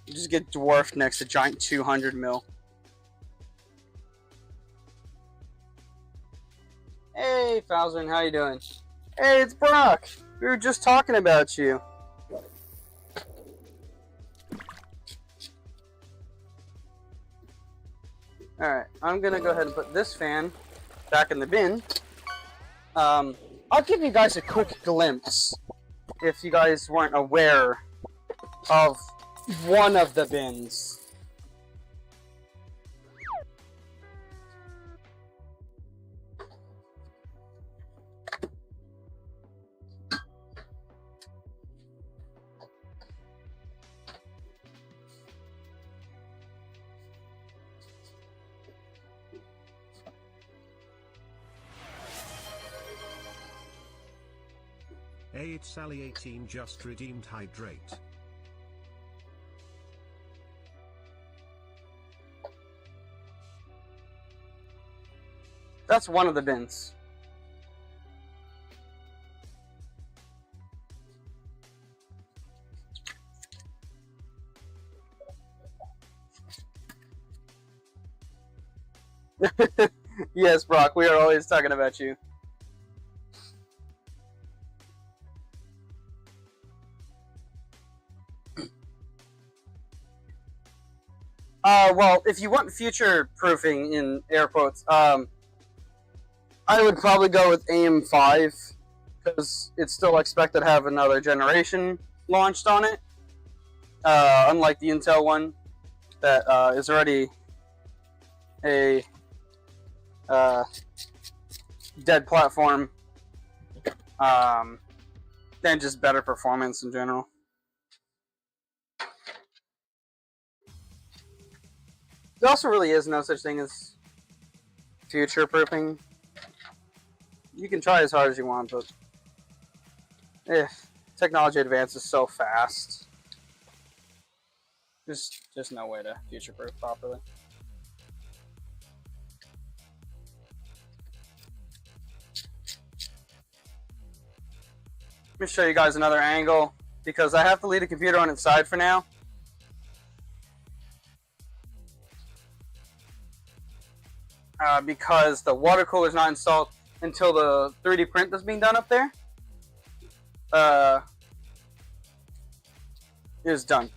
You just get dwarfed next to giant 200 mil. Hey, Falzern, how you doing? Hey, it's Brock. We were just talking about you. Alright, I'm gonna go ahead and put this fan back in the bin. I'll give you guys a quick glimpse if you guys weren't aware of one of the bins. Hey, it's Sally 18 just redeemed hydrate. That's one of the bins. Yes, Brock, we are always talking about you. Well, if you want future proofing in air quotes, I would probably go with AM5 because it's still expected to have another generation launched on it. Unlike the Intel one that is already a dead platform, then just better performance in general. There also really is no such thing as future proofing. You can try as hard as you want, but if technology advances so fast, there's just no way to future proof properly. Let me show you guys another angle because I have to leave the computer on its side for now. Because the water cooler is not installed until the 3D print that's being done up there is done.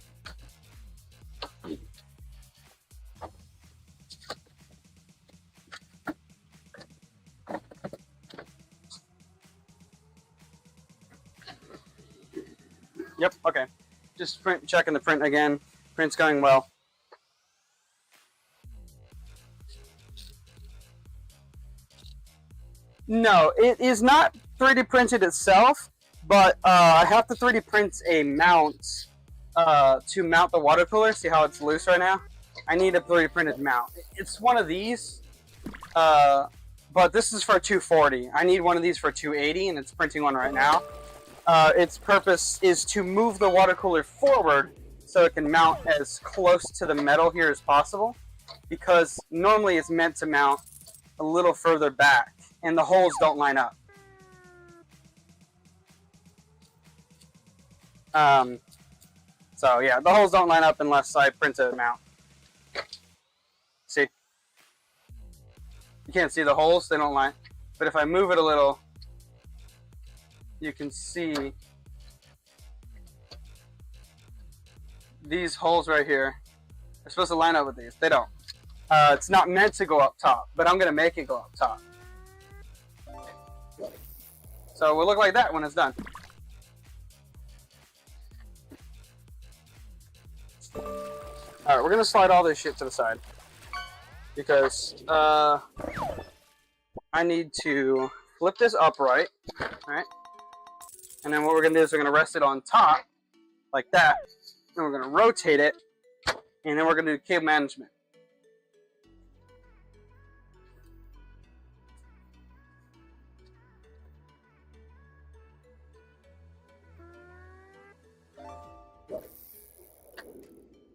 Yep, okay. Just checking the print again. Print's going well. No, it is not 3D printed itself, but I have to 3D print a mount to mount the water cooler. See how it's loose right now? I need a 3D printed mount. It's one of these, but this is for 240. I need one of these for 280, and it's printing one right now. Its purpose is to move the water cooler forward so it can mount as close to the metal here as possible, because normally it's meant to mount a little further back, and the holes don't line up. So yeah, the holes don't line up unless I print a mount. See? You can't see the holes, they don't line. But if I move it a little, you can see these holes right here are supposed to line up with these. They don't. It's not meant to go up top, but I'm gonna make it go up top. So it will look like that when it's done. Alright, we're gonna slide all this shit to the side because I need to flip this upright, alright? And then what we're gonna do is we're gonna rest it on top like that, and we're gonna rotate it, and then we're gonna do cable management.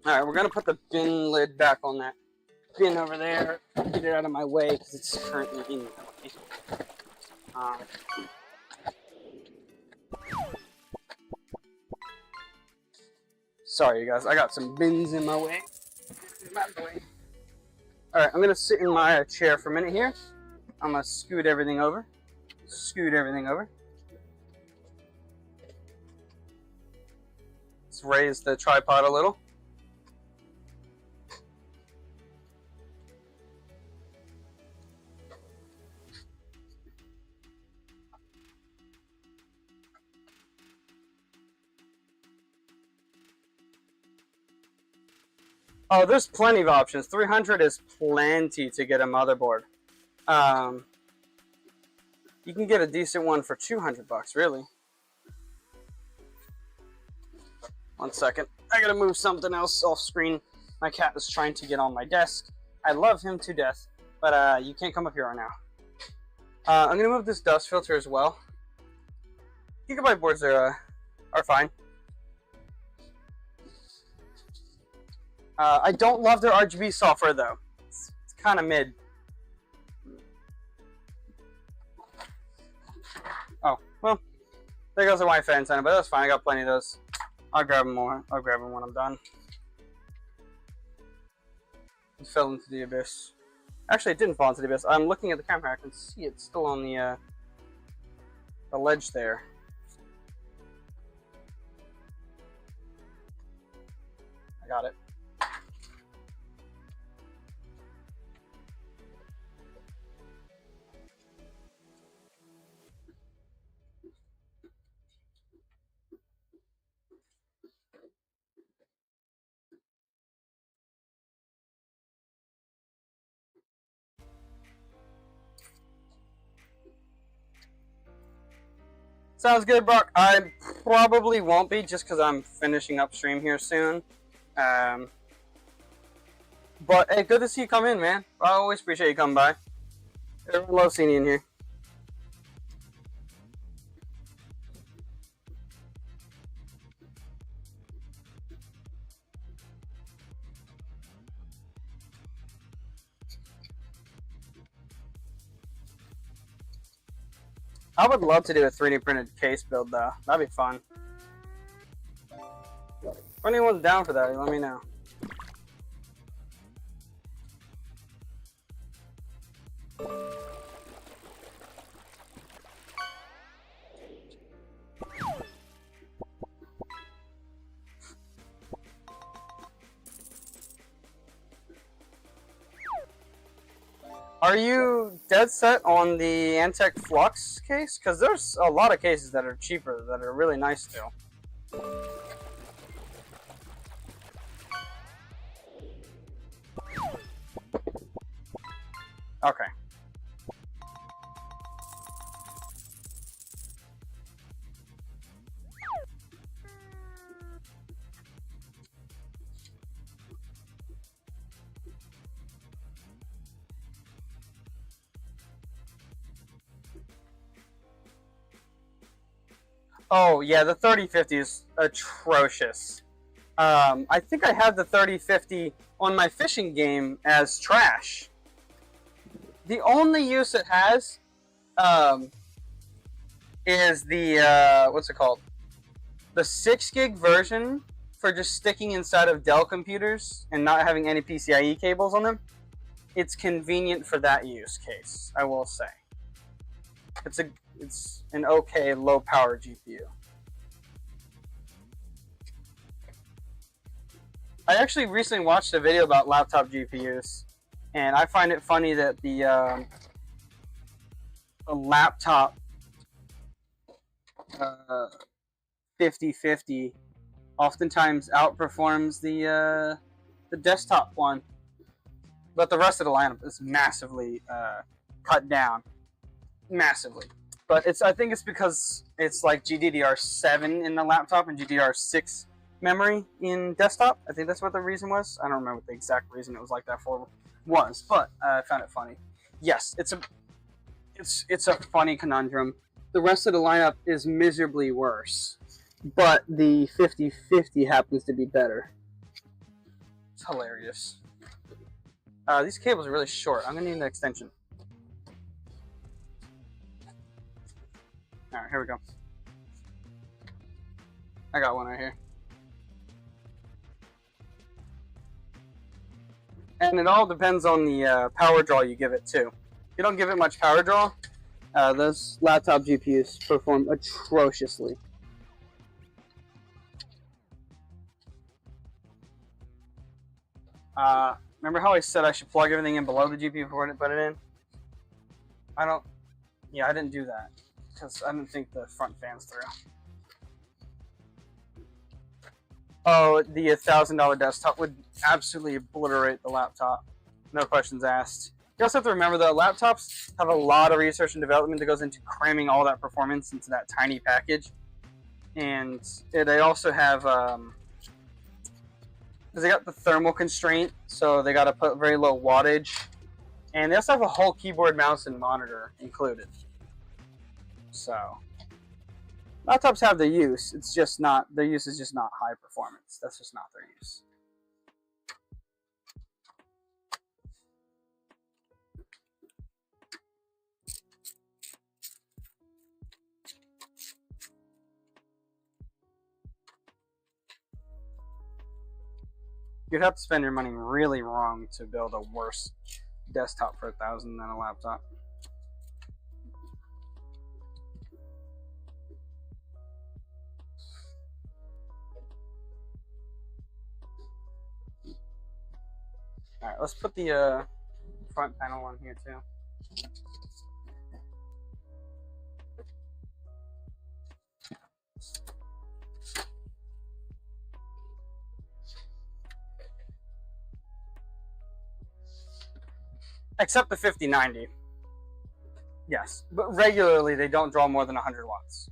Alright, we're gonna put the bin lid back on that bin over there. Get it out of my way because it's currently in my way. Sorry, you guys. I got some bins in my way. Alright, I'm gonna sit in my chair for a minute here. I'm gonna scoot everything over. Let's raise the tripod a little. Oh, there's plenty of options. 300 is plenty to get a motherboard. You can get a decent one for 200 bucks, really. One second. I gotta move something else off screen. My cat is trying to get on my desk. I love him to death, but you can't come up here right now. I'm gonna move this dust filter as well. Gigabyte boards are fine. I don't love their RGB software though. It's kind of mid. Oh, well, there goes the Wi-Fi antenna, but that's fine. I got plenty of those. I'll grab them more. I'll grab them when I'm done. It fell into the abyss. Actually, it didn't fall into the abyss. I'm looking at the camera. I can see it's still on the ledge there. I got it. Sounds good, Brock. I probably won't be just because I'm finishing up stream here soon. But hey, good to see you come in, man. I always appreciate you coming by. Everyone loves seeing you in here. I would love to do a 3D printed case build though. That'd be fun. If anyone's down for that, let me know. Are you dead set on the Antec Flux case? Because there's a lot of cases that are cheaper that are really nice still. Okay. Oh yeah, the 3050 is atrocious. I think I have the 3050 on my fishing game as trash. The only use it has is the what's it called? The 6 gig version for just sticking inside of Dell computers and not having any PCIe cables on them. It's convenient for that use case, I will say. It's an okay low power GPU. I actually recently watched a video about laptop GPUs, and I find it funny that the laptop 5050 oftentimes outperforms the desktop one, but the rest of the lineup is massively cut down, massively. But I think it's because it's like GDDR7 in the laptop and GDDR6 memory in desktop. I think that's what the reason was. I don't remember what the exact reason it was like that for was, but I found it funny. Yes, it's a funny conundrum. The rest of the lineup is miserably worse, but the 5050 happens to be better. It's hilarious. These cables are really short. I'm gonna need an extension. All right, here we go. I got one right here. And it all depends on the power draw you give it too. If you don't give it much power draw, those laptop GPUs perform atrociously. Remember how I said I should plug everything in below the GPU before I put it in? I didn't do that because I didn't think the front fan's through. Oh, the $1,000 desktop would absolutely obliterate the laptop. No questions asked. You also have to remember that laptops have a lot of research and development that goes into cramming all that performance into that tiny package. And they also have, because they got the thermal constraint, so they got to put very low wattage. And they also have a whole keyboard, mouse, and monitor included. So laptops have their use. It's just not, their use is just not high performance. That's just not their use. You'd have to spend your money really wrong to build a worse desktop for $1,000 than a laptop. All right, let's put the front panel on here too. Except the 5090. Yes, but regularly they don't draw more than 100 watts.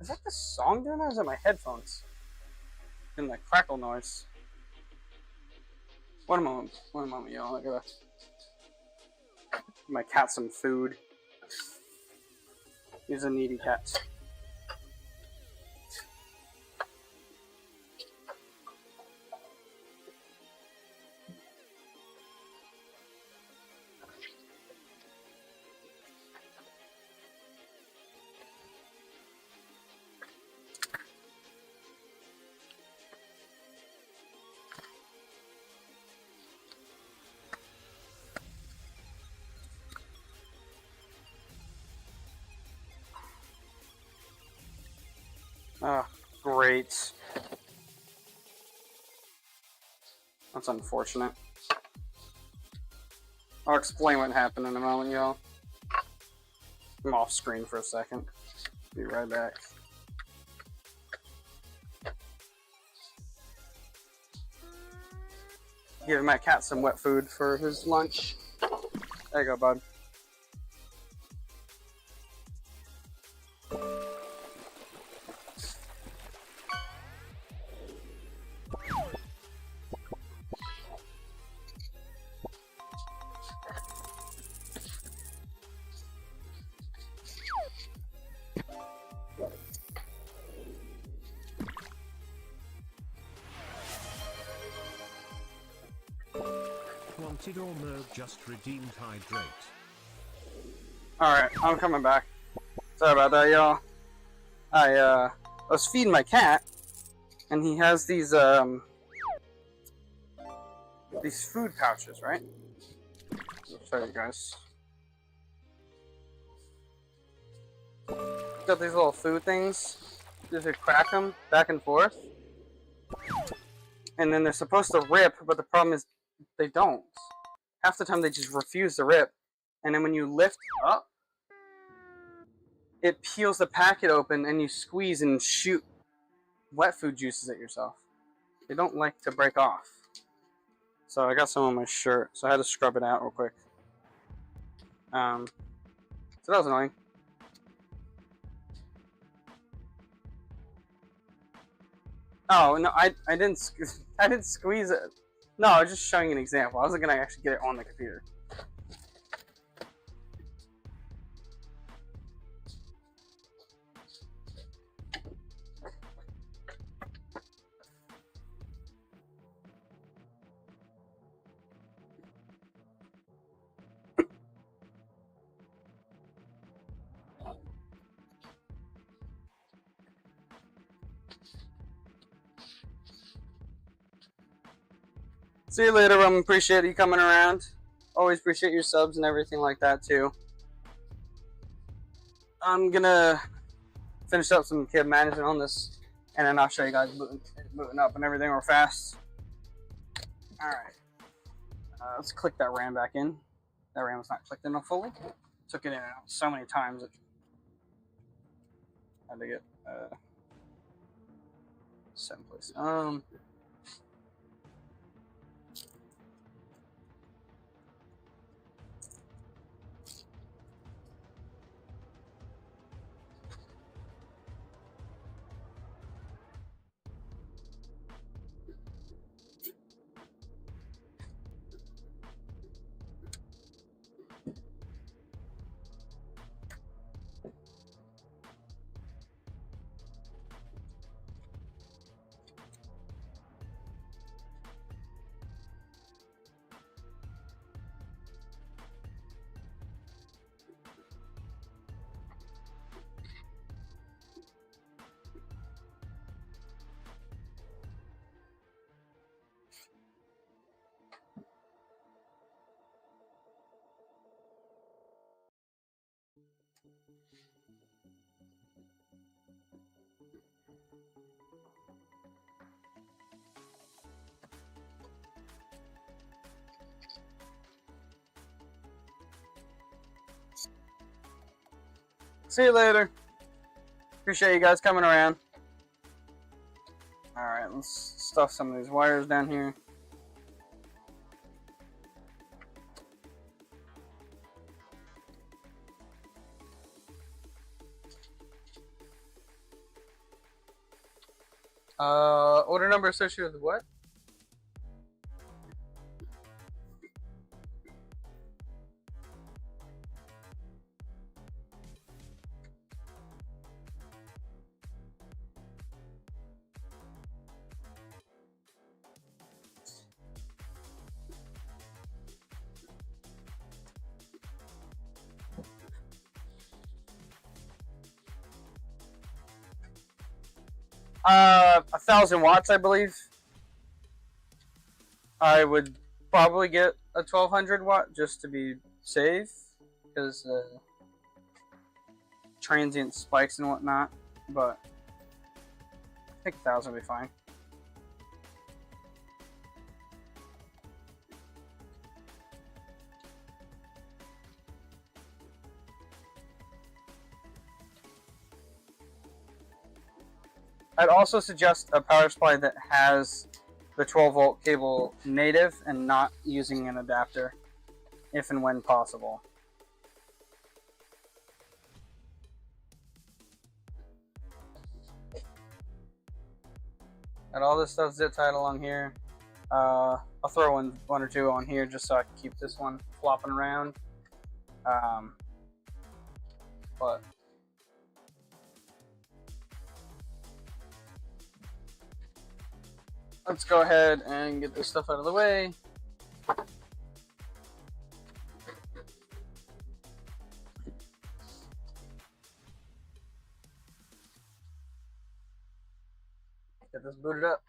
Is that the song doing that, or is that my headphones? And the crackle noise. One moment, y'all. I gotta give my cat some food. He's a needy cat. Oh, great. That's unfortunate. I'll explain what happened in a moment, y'all. I'm off screen for a second. Be right back. Giving my cat some wet food for his lunch. There you go, bud. Wanted or no, just redeemed hydrate. Alright, I'm coming back. Sorry about that, y'all. I was feeding my cat, and he has these food pouches, right? I'll show you guys. Got these little food things. Just to crack them back and forth. And then they're supposed to rip, but the problem is they don't. Half the time they just refuse to rip. And then when you lift up, it peels the packet open and you squeeze and shoot wet food juices at yourself. They don't like to break off. So I got some on my shirt, so I had to scrub it out real quick. So that was annoying. Oh no, I didn't squeeze it. No, I was just showing you an example. I wasn't gonna actually get it on the computer. See you later, Rum. Appreciate you coming around. Always appreciate your subs and everything like that, too. I'm gonna finish up some kid management on this, and then I'll show you guys booting up and everything real fast. Alright. Let's click that RAM back in. That RAM was not clicked in fully. Took it in and out so many times. I had to get someplace. See you later. Appreciate you guys coming around. Alright, let's stuff some of these wires down here. Order number associated with what? Uh, 1,000 watts, I believe. I would probably get a 1,200 watt just to be safe, because transient spikes and whatnot. But I think 1,000 would be fine. I'd also suggest a power supply that has the 12-volt cable native and not using an adapter, if and when possible. And all this stuff's zip tied along here. I'll throw one or two on here just so I can keep this one flopping around. But let's go ahead and get this stuff out of the way. Get this booted up.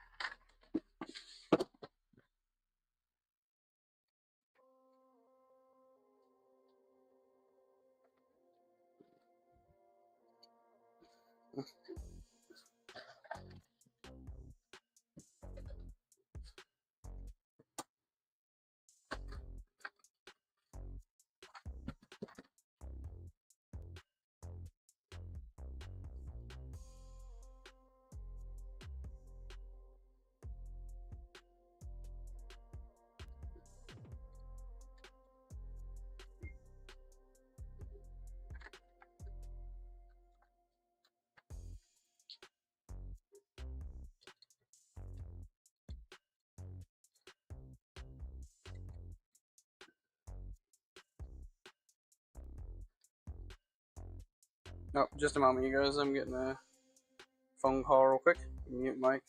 No, just a moment, you guys. I'm getting a phone call real quick. Mute mic.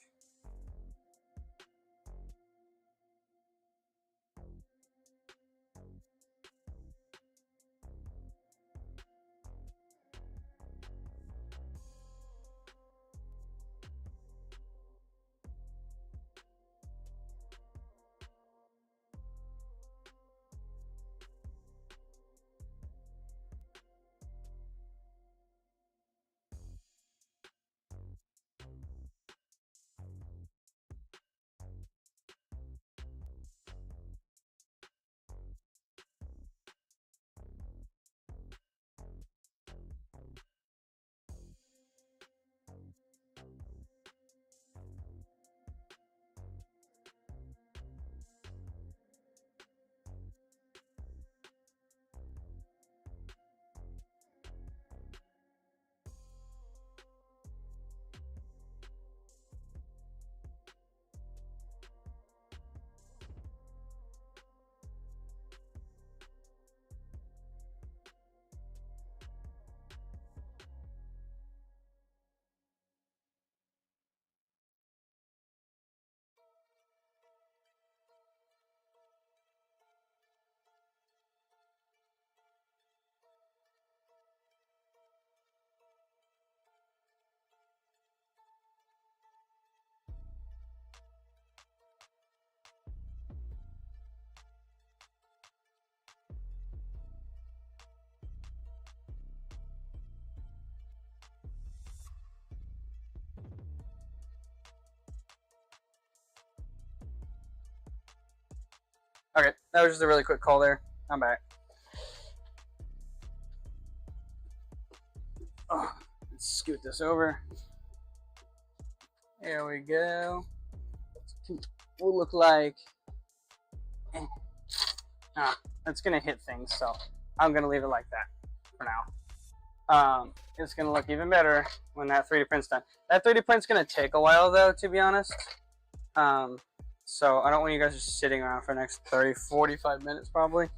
Okay, that was just a really quick call there. I'm back. Oh, let's scoot this over. There we go. Will look like. It's gonna hit things, so I'm gonna leave it like that for now. It's going to look even better when that 3D print's done. That 3D print's going to take a while, though, to be honest. So I don't want you guys just sitting around for the next 30, 45 minutes, probably.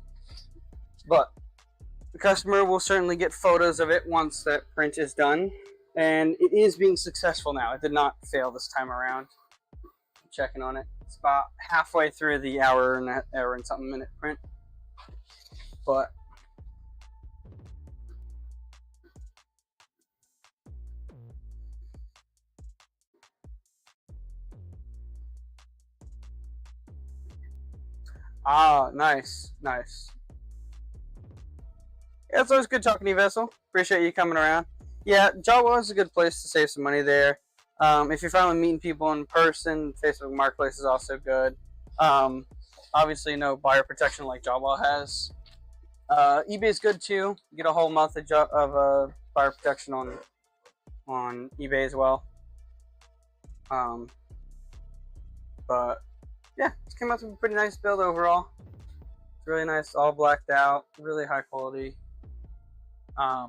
But the customer will certainly get photos of it once that print is done. And it is being successful now. It did not fail this time around. I'm checking on it. It's about halfway through the hour and something minute print. But nice. Yeah, it's always good talking to you, Vessel. Appreciate you coming around. Yeah, Jawa is a good place to save some money there. If you're finally meeting people in person, Facebook Marketplace is also good. Obviously, no buyer protection like Jawa has. eBay is good too. You get a whole month of buyer protection on eBay as well. But yeah, it came out to a pretty nice build overall. It's really nice, all blacked out, really high quality. I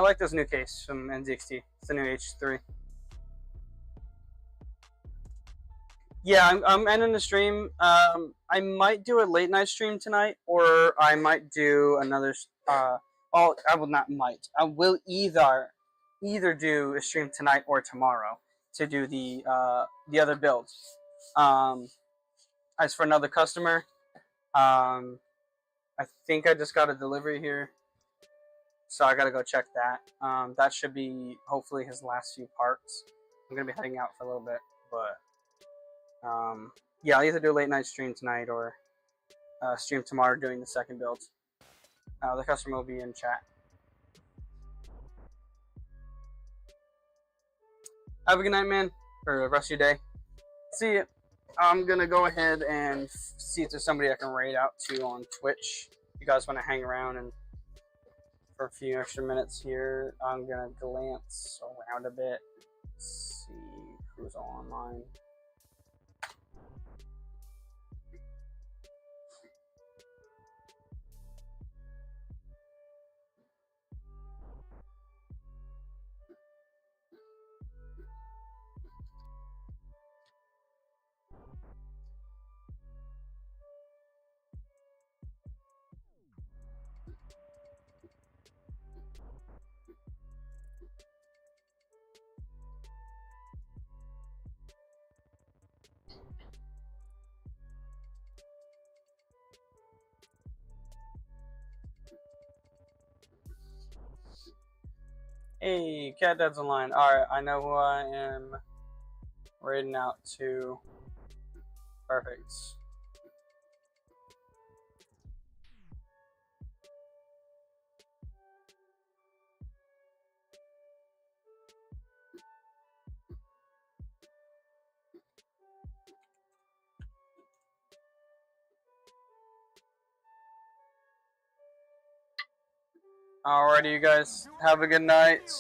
like this new case from NZXT. It's the new H3. Yeah, I'm ending the stream. I might do a late night stream tonight, or I might do another. I will not might. I will either do a stream tonight or tomorrow to do the other builds. As for another customer, I think I just got a delivery here, so I gotta go check that. That should be hopefully his last few parts. I'm gonna be heading out for a little bit, but. Yeah, I'll either do a late night stream tonight or stream tomorrow doing the second build. The customer will be in chat. Have a good night, man, or the rest of your day. See ya. I'm gonna go ahead and see if there's somebody I can raid out to on Twitch. If you guys want to hang around and for a few extra minutes here, I'm gonna glance around a bit, see who's online. Hey, Cat Dad's online. Alright, I know who I am raiding out to. Perfect. Alrighty, you guys. Have a good night.